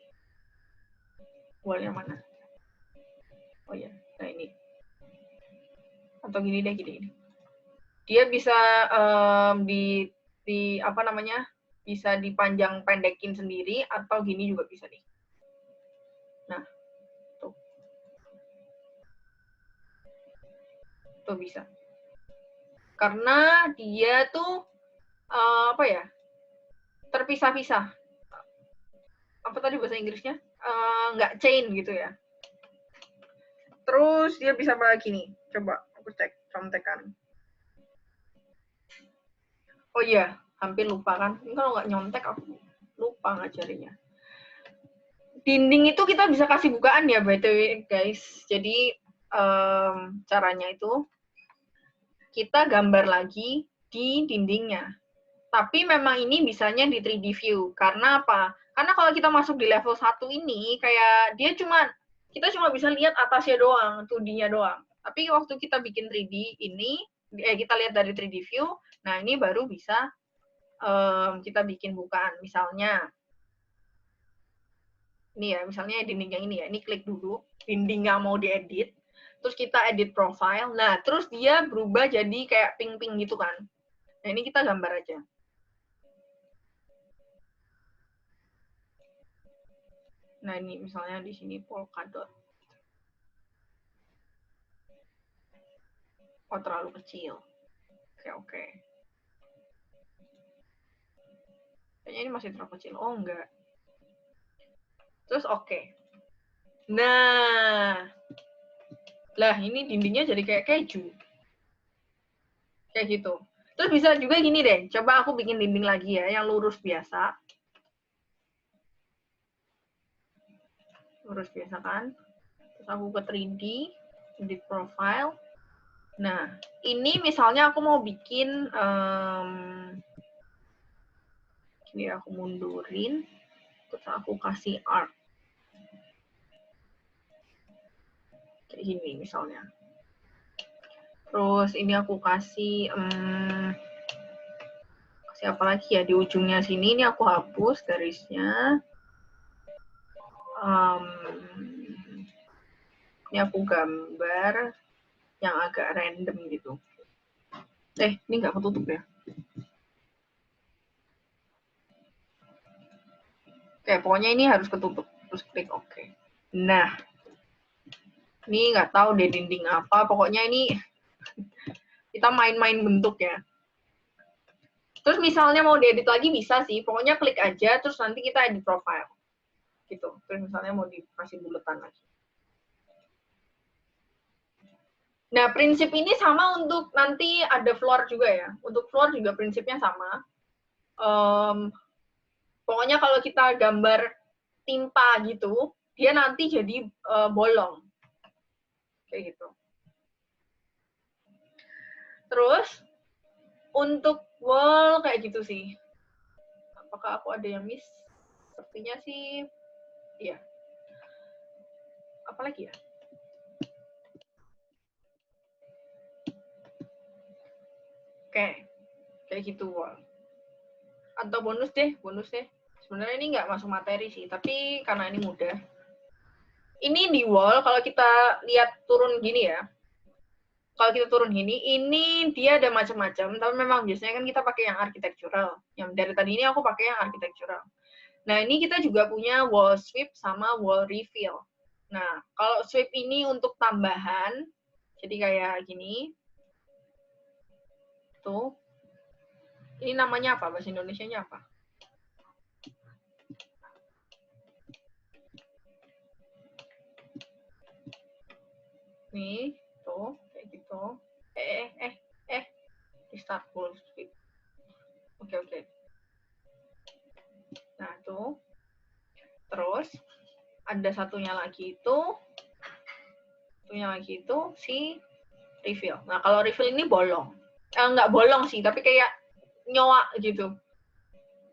Wallnya mana? Oh ya, nah ini. Atau gini deh, gini. Dia bisa di apa namanya? Bisa dipanjang pendekin sendiri atau gini juga bisa nih. Nah, tuh. Tuh bisa. Karena dia tuh apa ya? Terpisah-pisah. Apa tadi bahasa Inggrisnya? Nggak chain gitu ya. Terus dia bisa apa lagi nih? Coba aku cek contekan. Oh iya, hampir lupa kan. Ini kalau nggak nyontek aku lupa ngajarinya. Dinding itu kita bisa kasih bukaan ya, by the way, guys. Jadi caranya itu kita gambar lagi di dindingnya. Tapi memang ini bisanya di 3D view. Karena apa? Karena kalau kita masuk di level 1 ini, kayak dia kita cuma bisa lihat atasnya doang, 2D-nya doang. Tapi waktu kita bikin 3D ini, kita lihat dari 3D view, nah ini baru bisa kita bikin bukaan. Misalnya, ini ya, misalnya dinding yang ini ya, ini klik dulu, dinding yang mau diedit, terus kita edit profile, nah terus dia berubah jadi kayak pink-pink gitu kan. Nah ini kita gambar aja. Nah ini misalnya di sini polkadot. Oh terlalu kecil. Oke. Kayaknya ini masih terlalu kecil. Oh enggak. Terus oke. Nah, lah ini dindingnya jadi kayak keju. Kayak gitu. Terus bisa juga gini deh. Coba aku bikin dinding lagi ya, yang lurus biasa. Lurus biasa kan. Terus aku ke 3D, edit profile. Nah, ini misalnya aku mau bikin, ini aku mundurin, terus aku kasih arc. Kayak gini misalnya. Terus ini aku kasih, kasih apa lagi ya, di ujungnya sini, ini aku hapus garisnya. Ini aku gambar yang agak random gitu. Ini nggak ketutup ya. Oke, pokoknya ini harus ketutup. Terus klik OK. Nah, ini nggak tahu deh dinding apa. Pokoknya ini kita main-main bentuk ya. Terus misalnya mau diedit lagi bisa sih. Pokoknya klik aja, terus nanti kita edit profile. Gitu. Terus misalnya mau dikasih buletan lagi. Nah, prinsip ini sama untuk nanti ada floor juga ya. Untuk floor juga prinsipnya sama. Pokoknya kalau kita gambar timpa gitu, dia nanti jadi bolong. Kayak gitu. Terus, untuk wall kayak gitu sih. Apakah aku ada yang miss? Sepertinya sih, iya. Apalagi ya? Oke, kayak gitu wall. Atau bonus deh. Sebenarnya ini nggak masuk materi sih, tapi karena ini mudah. Ini di wall, kalau kita lihat turun gini ya, kalau kita turun gini, ini dia ada macam-macam, tapi memang biasanya kan kita pakai yang architectural. Yang dari tadi ini aku pakai yang architectural. Nah, ini kita juga punya wall sweep sama wall refill. Nah, kalau sweep ini untuk tambahan, jadi kayak gini. Tuh. Ini namanya apa? Bahasa Indonesianya apa? Nih, tuh, kayak gitu. Restart wall sweep. Oke. Nah, tuh. Terus, ada satunya lagi itu si Refill. Nah, kalau refill ini bolong. Nggak bolong sih, tapi kayak nyoak gitu.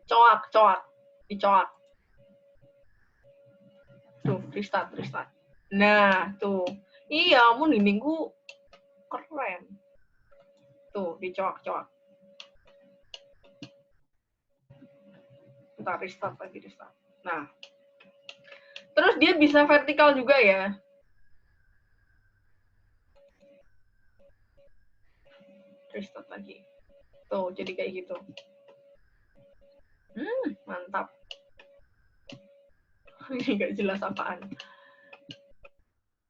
Coak. Dicoak. Tuh, restart. Nah, tuh. Iya, ampun dindingku keren. Tuh, dicoak. Bentar, restart. Nah, terus dia bisa vertikal juga ya. Restart lagi. Tuh, jadi kayak gitu. Mantap. Ini nggak jelas apaan.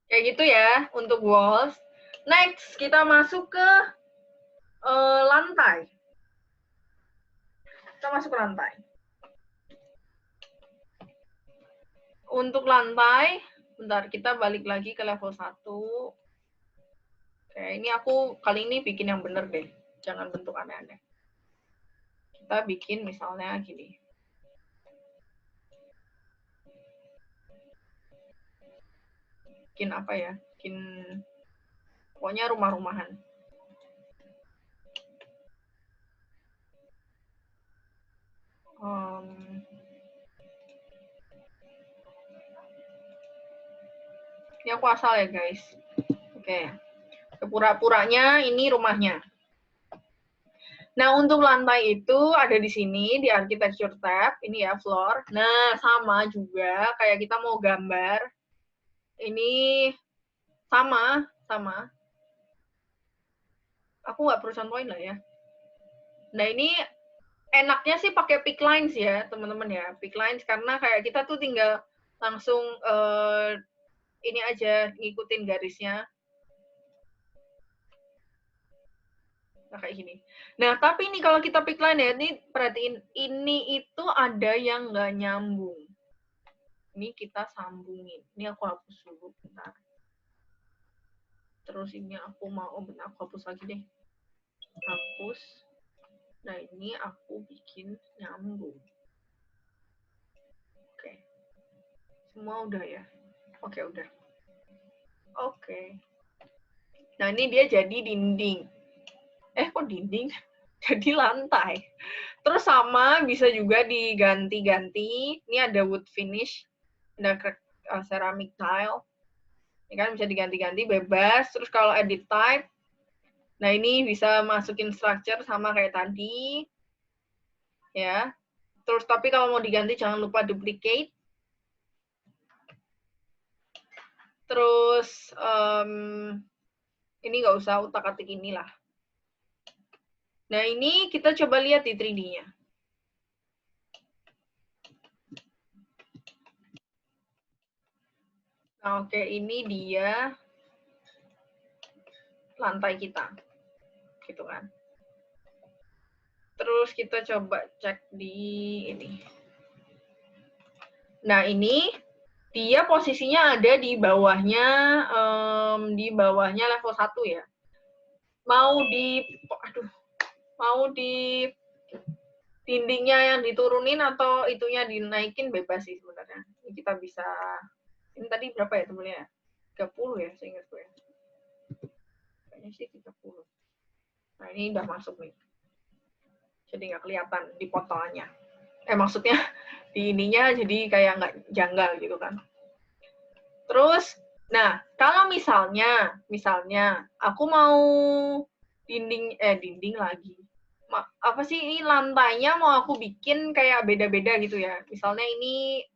Kayak gitu ya untuk walls. Next, kita masuk ke lantai. Kita masuk ke lantai. Untuk lantai, bentar, kita balik lagi ke level 1. Oke, ini aku kali ini bikin yang bener deh. Jangan bentuk aneh-aneh. Kita bikin misalnya gini. Bikin apa ya? Bikin pokoknya rumah-rumahan. Ini aku asal ya guys. Oke. Pura-puranya ini rumahnya. Nah, untuk lantai itu ada di sini, di Architecture tab. Ini ya, floor. Nah, sama juga kayak kita mau gambar. Ini sama. Aku nggak perlu contohin lah ya. Nah, ini enaknya sih pakai pick lines ya, teman-teman ya. Pick lines, karena kayak kita tuh tinggal langsung ini aja, ngikutin garisnya. Nah, kayak gini. Nah, tapi ini kalau kita pick line ya, ini perhatiin, ini itu ada yang nggak nyambung. Ini kita sambungin. Ini aku hapus dulu, bentar. Terus ini aku mau, bentar, aku hapus lagi deh. Hapus. Nah, ini aku bikin nyambung. Oke. Semua udah ya? Oke, udah. Oke. Nah, ini dia jadi dinding. Kok dinding? Jadi lantai. Terus sama, bisa juga diganti-ganti. Ini ada wood finish, ada ceramic tile. Ini kan bisa diganti-ganti, bebas. Terus kalau edit type, nah ini bisa masukin structure sama kayak tadi. Ya. Terus tapi kalau mau diganti jangan lupa duplicate. Terus ini nggak usah utak-atik inilah. Nah, ini kita coba lihat di 3D-nya. Nah, oke, ini dia lantai kita. Gitu kan. Terus kita coba cek di ini. Nah, ini dia posisinya ada di bawahnya level 1 ya. Mau di dindingnya yang diturunin atau itunya dinaikin bebas sih sebenarnya. Ini kita bisa, ini tadi berapa ya temennya? 30 ya, seingat gue. Kayaknya sih 30. Nah, ini udah masuk nih. Jadi nggak kelihatan di potongannya. Maksudnya di ininya jadi kayak nggak janggal gitu kan. Terus, nah, kalau misalnya aku mau dinding lagi. Apa sih ini lantainya mau aku bikin kayak beda-beda gitu ya. Misalnya ini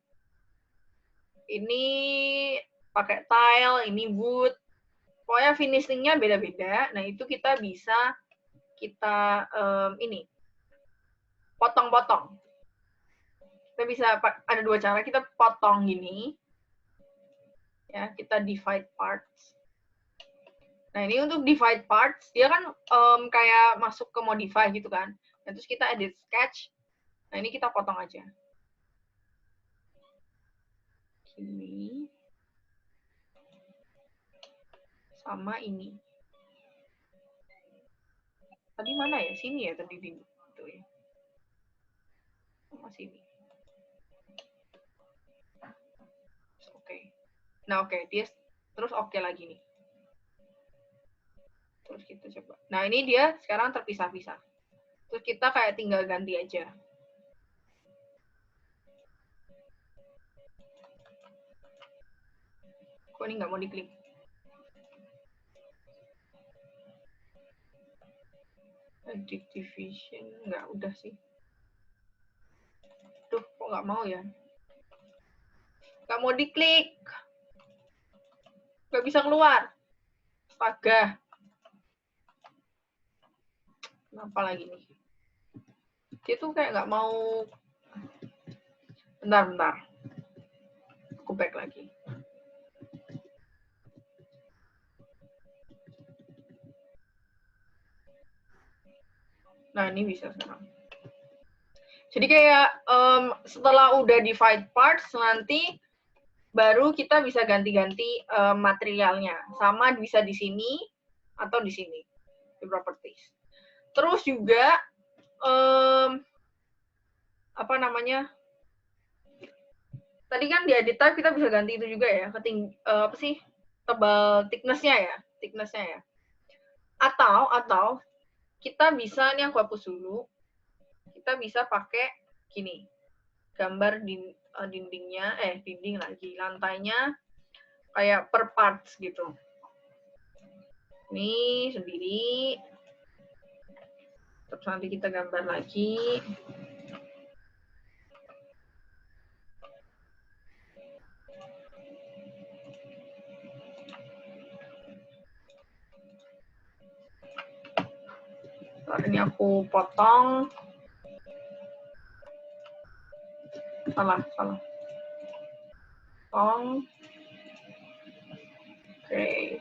pakai tile, ini wood. Pokoknya finishingnya beda-beda. Nah, itu kita bisa ini potong-potong. Kita bisa ada 2 cara, kita potong gini. Ya, kita divide parts. Nah, ini untuk divide parts, dia kan kayak masuk ke modify gitu kan. Nah, terus kita edit sketch. Nah, ini kita potong aja. Ini. Sama ini. Tadi mana ya? Sini ya tadi. Itu ya. Sama sini. Oke. Nah, oke. Dia terus oke lagi nih. Kita coba. Nah, ini dia sekarang terpisah-pisah. Terus kita kayak tinggal ganti aja. Kok ini nggak mau diklik? Edit division. Nggak, udah sih. Duh, kok nggak mau ya? Nggak mau diklik. Nggak bisa keluar. Astaga. Kenapa lagi nih? Dia tuh kayak nggak mau. Bentar. Aku back lagi. Nah, ini bisa sekarang. Jadi kayak setelah udah divide parts, nanti baru kita bisa ganti-ganti materialnya. Sama bisa di sini atau di sini, di properties. Terus juga, apa namanya, tadi kan di edit type kita bisa ganti itu juga ya, apa sih, tebal thickness-nya ya. Atau kita bisa, nih aku hapus dulu, kita bisa pakai gini, gambar dindingnya, dinding lagi, lantainya kayak per parts gitu. Ini sendiri, terus nanti kita gambar lagi. Ini aku potong. Salah. Potong. Oke.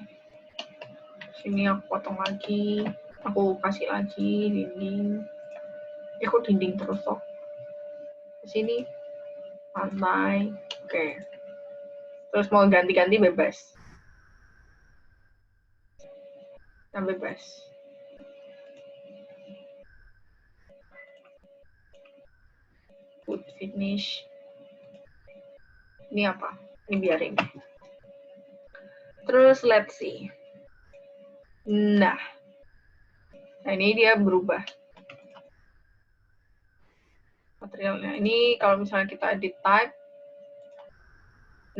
Sini aku potong lagi. Aku kasih lagi dinding. Kok dinding terus kok. Di sini lantai. Oke. Terus mau ganti-ganti bebas. Bebas. Wood finish. Ini apa? Ini biarin. Terus let's see. Nah, ini dia berubah materialnya. Ini kalau misalnya kita edit type.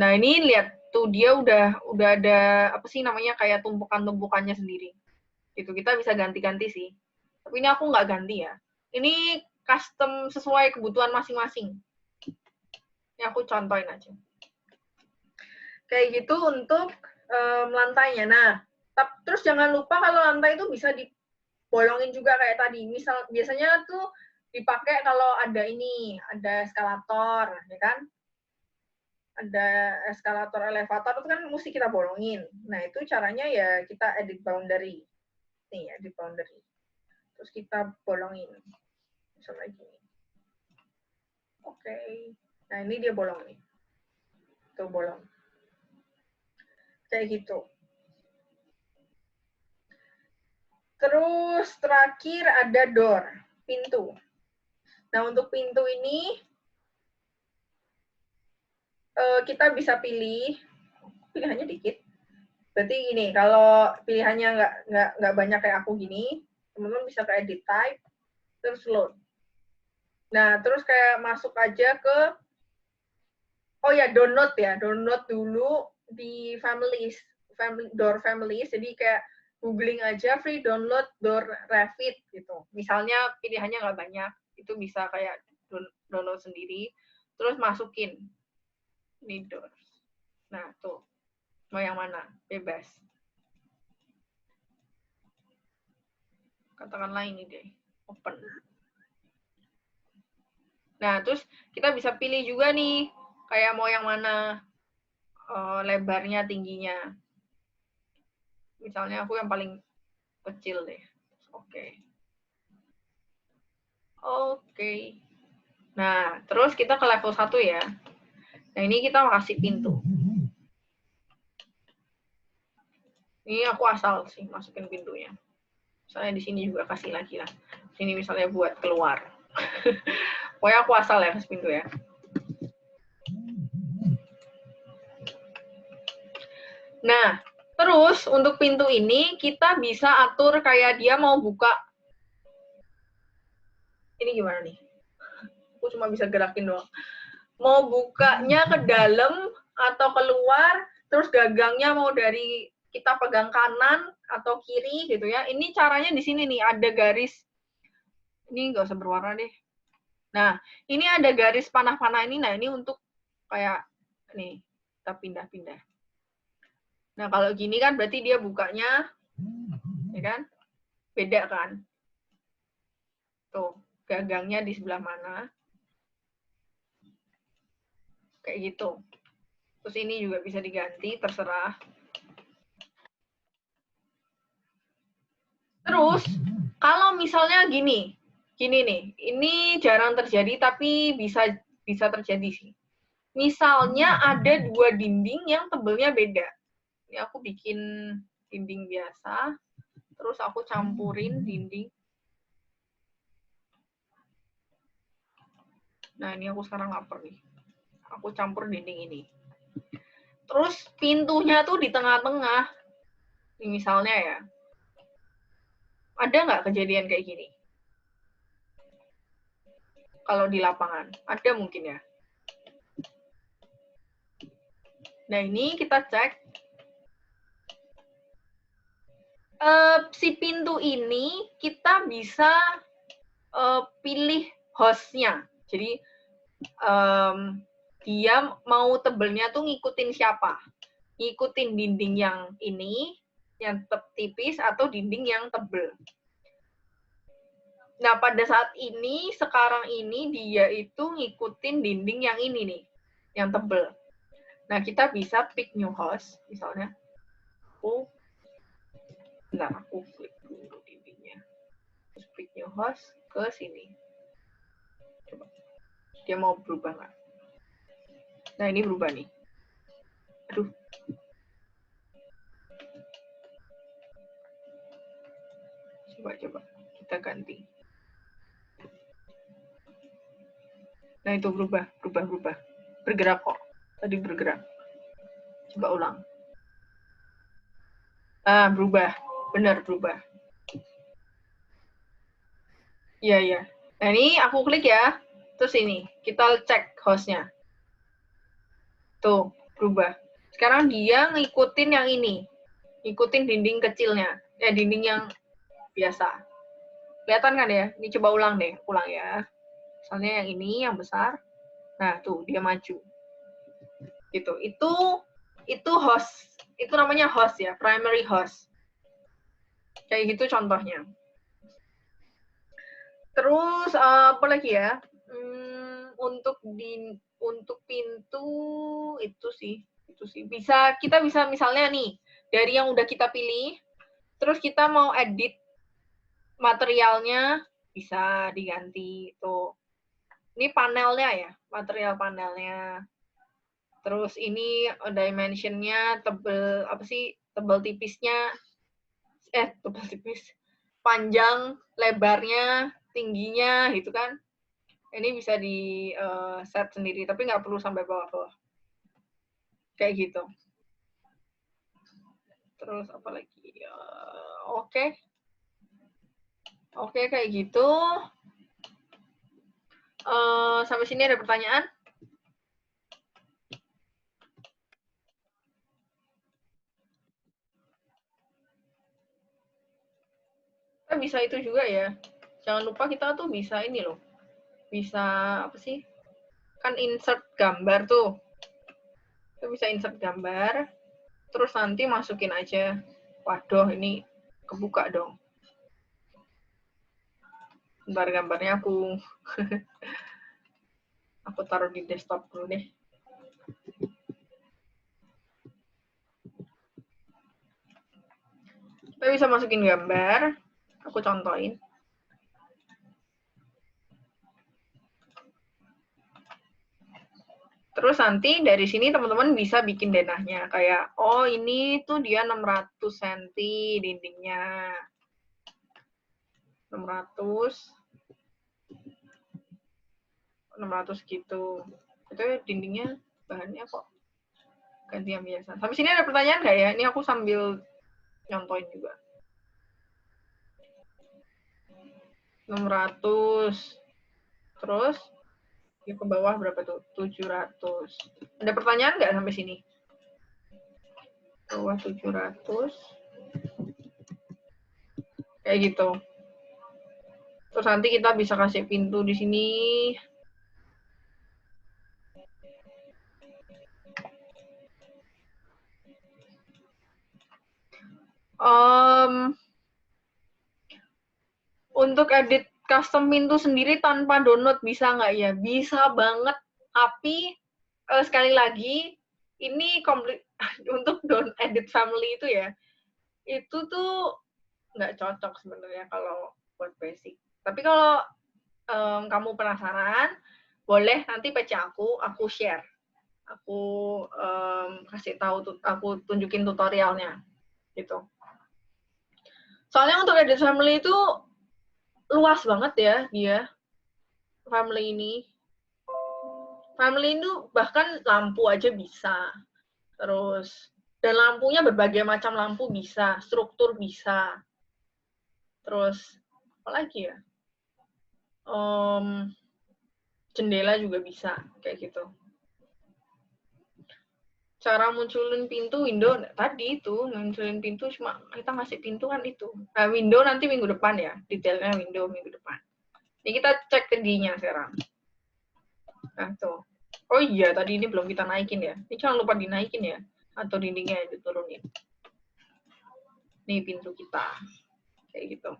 Nah, ini lihat tuh, dia udah ada apa sih namanya, kayak tumpukan-tumpukannya sendiri. Gitu, kita bisa ganti-ganti sih. Tapi ini aku nggak ganti ya. Ini custom sesuai kebutuhan masing-masing. Ini aku contohin aja. Kayak gitu untuk lantainya. Nah, terus jangan lupa kalau lantai itu bisa dibolongin juga kayak tadi. Misal biasanya tuh dipakai kalau ada eskalator, ya kan? Ada eskalator, elevator itu kan mesti kita bolongin. Nah, itu caranya ya kita edit boundary. Nih, edit boundary. Terus kita bolongin. Misalnya gini. Oke. Nah, ini dia bolong nih. Tuh, bolong. Kayak gitu. Terus terakhir ada door, pintu. Nah, untuk pintu ini kita bisa pilih, pilihannya dikit. Berarti gini, kalau pilihannya nggak banyak kayak aku gini, teman-teman bisa ke edit type, terus load. Nah, terus kayak masuk aja ke, download ya, download dulu di door families, jadi kayak googling aja free download door Revit gitu. Misalnya pilihannya nggak banyak, itu bisa kayak download sendiri, terus masukin ini doors. Nah, tuh. Mau yang mana? Bebas. Katakanlah ini deh. Open. Nah, terus kita bisa pilih juga nih, kayak mau yang mana, lebarnya, tingginya. Misalnya aku yang paling kecil deh. Oke. Nah, terus kita ke level 1 ya. Nah, ini kita mau kasih pintu. Ini aku asal sih masukin pintunya. Misalnya di sini juga kasih lagi lah. Sini misalnya buat keluar. Pokoknya aku asal ya kasih pintu ya. Nah, Terus untuk pintu ini kita bisa atur kayak dia mau buka. Ini gimana nih? Aku cuma bisa gerakin doang. Mau bukanya ke dalam atau keluar, terus gagangnya mau dari kita pegang kanan atau kiri gitu ya. Ini caranya di sini nih, ada garis. Ini nggak usah berwarna deh. Nah, ini ada garis panah-panah ini. Nah, ini untuk kayak nih, kita pindah-pindah. Nah, kalau gini kan berarti dia bukanya, ya kan? Beda kan? Tuh, gagangnya di sebelah mana. Kayak gitu. Terus ini juga bisa diganti, terserah. Terus, kalau misalnya gini nih, ini jarang terjadi tapi bisa terjadi sih. Misalnya ada dua dinding yang tebelnya beda. Ini aku bikin dinding biasa, terus aku campurin dinding. Nah, ini aku sekarang lapar nih. Aku campur dinding ini. Terus pintunya tuh di tengah-tengah. Ini misalnya ya. Ada nggak kejadian kayak gini? Kalau di lapangan. Ada mungkin ya. Nah, ini kita cek. Si pintu ini kita bisa pilih hostnya. Jadi, dia mau tebelnya tuh ngikutin siapa. Ngikutin dinding yang ini, yang tipis, atau dinding yang tebel. Nah, pada saat ini, sekarang ini, dia itu ngikutin dinding yang ini nih, yang tebel. Nah, kita bisa pick new host, misalnya. Aku klik dulu dindingnya. Terus pick new host ke sini. Coba. Dia mau berubah nggak? Nah, ini berubah nih. Aduh. Coba. Kita ganti. Nah, itu berubah. Bergerak kok. Tadi bergerak. Coba ulang. Berubah. Benar, berubah. Iya. Nah, ini aku klik ya. Terus ini, kita cek hostnya. Tuh, berubah. Sekarang dia ngikutin yang ini. Ngikutin dinding kecilnya. Dinding yang biasa. Kelihatan kan ya? Ini coba ulang deh. Ulang ya. Misalnya yang ini, yang besar. Nah, tuh, dia maju. Gitu. Itu host. Itu namanya host ya. Primary host. Kayak gitu contohnya. Terus, apa lagi ya? Untuk pintu itu sih kita bisa misalnya nih dari yang udah kita pilih, terus kita mau edit materialnya, bisa diganti tuh. Ini panelnya ya, material panelnya. Terus ini dimensionnya tebel tipisnya, tebel tipis, panjang, lebarnya, tingginya gitu kan. Ini bisa di set sendiri, tapi nggak perlu sampai bawah-bawah. Kayak gitu. Terus apa lagi? Oke, kayak gitu. Sampai sini ada pertanyaan? Kita bisa itu juga ya. Jangan lupa kita tuh bisa ini loh. Bisa apa sih? Kan insert gambar tuh. Kita bisa insert gambar. Terus nanti masukin aja. Waduh, ini kebuka dong. Bentar, gambarnya aku taruh di desktop dulu deh. Kita bisa masukin gambar. Aku contohin. Terus nanti dari sini teman-teman bisa bikin denahnya. Kayak, oh ini tuh dia 600 cm dindingnya. 600 gitu. Itu dindingnya bahannya kok ganti yang biasa. Sampai sini ada pertanyaan nggak ya? Ini aku sambil nyontoin juga. 600. Terus ke bawah berapa tuh? 700. Ada pertanyaan nggak sampai sini? Bawah 700. Kayak gitu. Terus nanti kita bisa kasih pintu di sini. Untuk edit custom pintu sendiri tanpa download bisa nggak ya? Bisa banget. Tapi sekali lagi ini untuk edit family itu ya, itu tuh nggak cocok sebenarnya kalau buat basic. Tapi kalau kamu penasaran, boleh nanti PC aku share. Aku kasih tahu, aku tunjukin tutorialnya gitu. Soalnya untuk edit family itu luas banget ya dia. Family ini. Family itu bahkan lampu aja bisa. Terus dan lampunya berbagai macam lampu bisa, struktur bisa. Terus apa lagi ya? Jendela juga bisa kayak gitu. Cara munculin pintu window tadi itu munculin pintu cuma kita ngasih pintu kan itu. Nah, window nanti minggu depan ya, detailnya window minggu depan. Ini kita cek tadinya sekarang. Nah, tuh. Oh iya, tadi ini belum kita naikin ya. Ini jangan lupa dinaikin ya. Atau dindingnya diturunin. Nih pintu kita. Kayak gitu.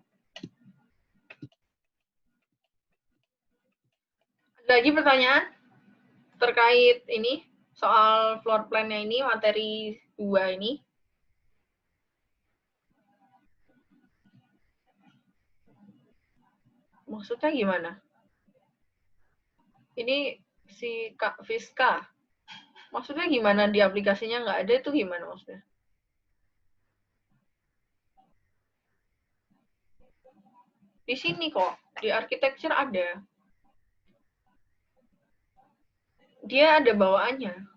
Ada lagi pertanyaan terkait ini? Soal floor plan-nya ini, materi 2 ini. Maksudnya gimana? Ini si Kak Fiska. Maksudnya gimana di aplikasinya nggak ada itu gimana maksudnya? Di sini kok, di architecture ada. Dia ada bawaannya.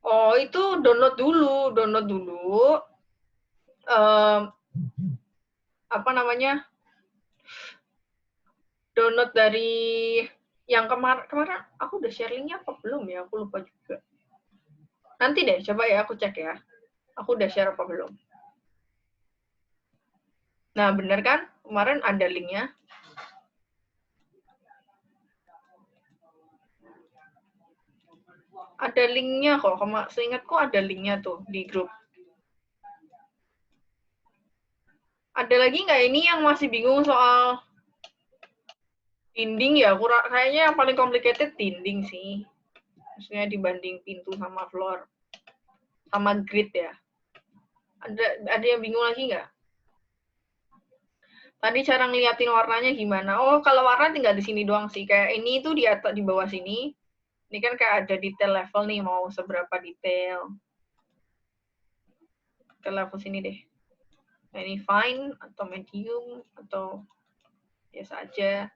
Oh, itu download dulu. Apa namanya? Download dari yang kemarin aku udah share linknya apa belum ya? Aku lupa juga. Nanti deh, coba ya aku cek ya. Aku udah share apa belum? Nah, bener kan? Kemarin ada linknya. Ada linknya kok. Seingatku ada linknya tuh di grup. Ada lagi nggak ini yang masih bingung soal dinding ya? Kayaknya yang paling complicated dinding sih. Maksudnya dibanding pintu sama floor. Sama grid ya. Ada yang bingung lagi nggak? Tadi cara ngeliatin warnanya gimana? Oh, kalau warna tinggal di sini doang sih. Kayak ini tuh di atas, di bawah sini. Ini kan kayak ada detail level nih, mau seberapa detail. Ke level sini deh. Nah, ini fine, atau medium, atau biasa aja.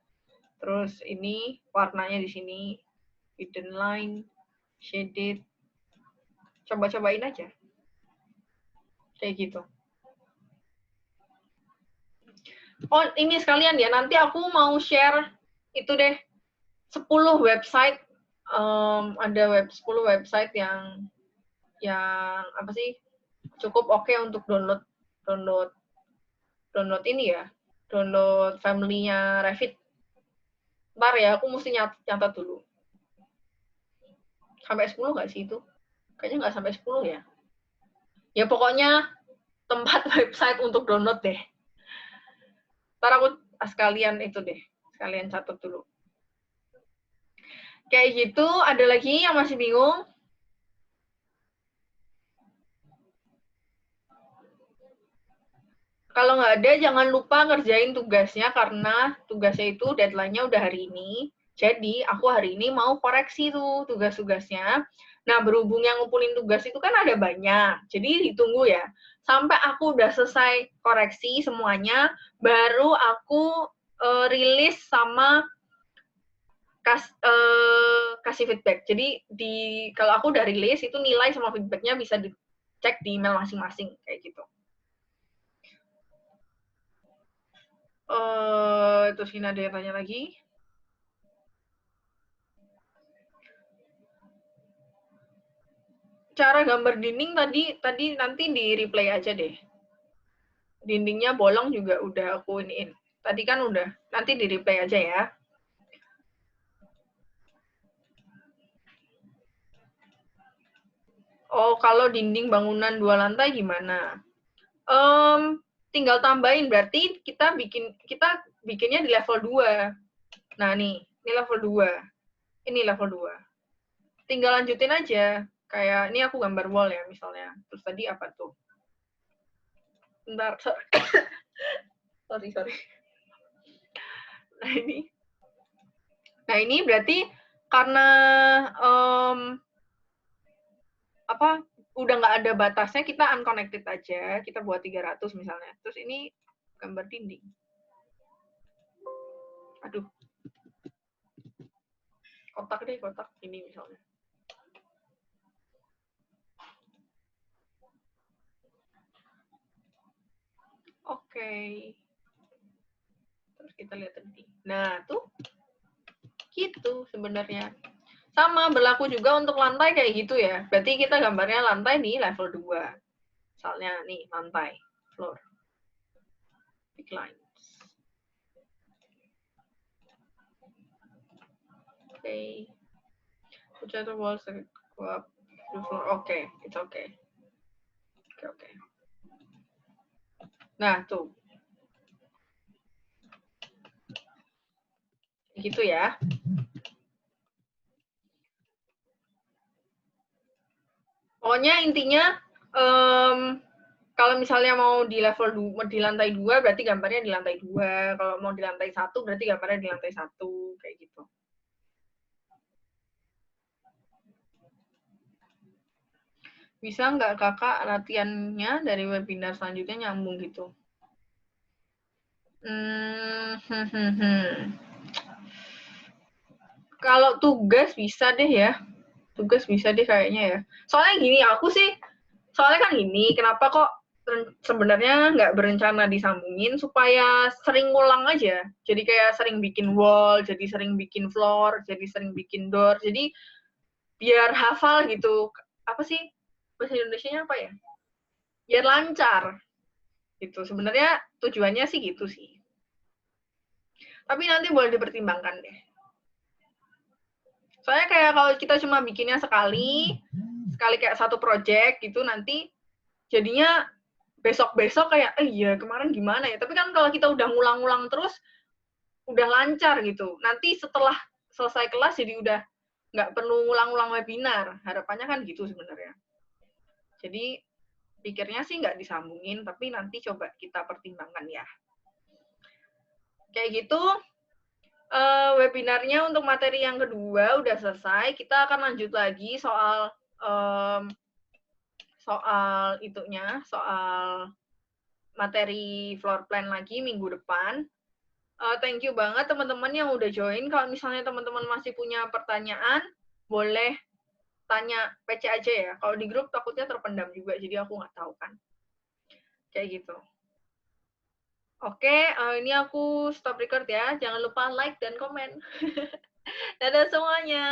Terus ini warnanya di sini. Hidden line, shaded. Coba-cobain aja. Kayak gitu. Oh, ini sekalian ya. Nanti aku mau share itu deh. 10 website. Ada 10 website yang apa sih cukup oke untuk download ini ya. Download family-nya Revit. Ntar ya, aku mesti nyatat dulu. Sampai 10 nggak sih itu? Kayaknya nggak sampai 10 ya. Ya pokoknya tempat website untuk download deh. Ntar aku sekalian itu deh. Sekalian catat dulu. Kayak gitu, ada lagi yang masih bingung? Kalau nggak ada, jangan lupa ngerjain tugasnya karena tugasnya itu deadline-nya udah hari ini. Jadi aku hari ini mau koreksi tuh tugas-tugasnya. Nah, berhubung yang ngumpulin tugas itu kan ada banyak. Jadi ditunggu ya. Sampai aku udah selesai koreksi semuanya, baru aku rilis sama kasih feedback. Jadi kalau aku udah rilis itu nilai sama feedbacknya bisa dicek di email masing-masing kayak gitu. Terus ini ada yang tanya lagi. Cara gambar dinding tadi nanti di replay aja deh. Dindingnya bolong juga udah aku iniin. Tadi kan udah, nanti di replay aja ya. Oh, kalau dinding bangunan 2 lantai gimana? Tinggal tambahin, berarti kita bikinnya di level 2. Nah, nih, ini level 2. Ini level 2. Tinggal lanjutin aja. Kayak, ini aku gambar wall ya, misalnya. Terus tadi apa tuh? Bentar, sorry. Nah, ini berarti karena udah nggak ada batasnya, kita unconnected aja. Kita buat 300 misalnya. Terus ini gambar dinding. Aduh. Kotak ini misalnya. Oke. Terus kita lihat tadi. Nah, tuh. Gitu sebenarnya. Sama, berlaku juga untuk lantai kayak gitu ya. Berarti kita gambarnya lantai di level 2. Misalnya nih, lantai, floor. Big lines. Oke. Whichever walls go up to the floor. Oke, it's okay. Oke. Nah, tuh. Gitu ya. Pokoknya intinya kalau misalnya mau di level 2, di lantai 2 berarti gambarnya di lantai 2. Kalau mau di lantai 1 berarti gambarnya di lantai 1 kayak gitu. Bisa nggak kakak latihannya dari webinar selanjutnya nyambung gitu? Kalau tugas bisa deh ya. Tugas bisa deh kayaknya ya. Soalnya gini, soalnya kan gini, kenapa kok sebenarnya nggak berencana disambungin supaya sering ngulang aja. Jadi kayak sering bikin wall, jadi sering bikin floor, jadi sering bikin door. Jadi biar hafal gitu. Apa sih bahasa Indonesianya apa ya? Biar lancar. Gitu. Sebenarnya tujuannya sih gitu sih. Tapi nanti boleh dipertimbangkan deh. Soalnya kayak kalau kita cuma bikinnya sekali kayak satu project gitu, nanti jadinya besok-besok kayak, iya kemarin gimana ya. Tapi kan kalau kita udah ngulang-ngulang terus, udah lancar gitu. Nanti setelah selesai kelas jadi udah nggak perlu ngulang-ngulang webinar. Harapannya kan gitu sebenarnya. Jadi pikirnya sih nggak disambungin, tapi nanti coba kita pertimbangkan ya. Kayak gitu, webinarnya untuk materi yang kedua udah selesai. Kita akan lanjut lagi soal materi floor plan lagi minggu depan. Thank you banget teman-teman yang udah join. Kalau misalnya teman-teman masih punya pertanyaan, boleh tanya PC aja ya. Kalau di grup takutnya terpendam juga, jadi aku nggak tahu kan. Kayak gitu. Oke, ini aku stop record ya. Jangan lupa like dan komen. Dadah semuanya.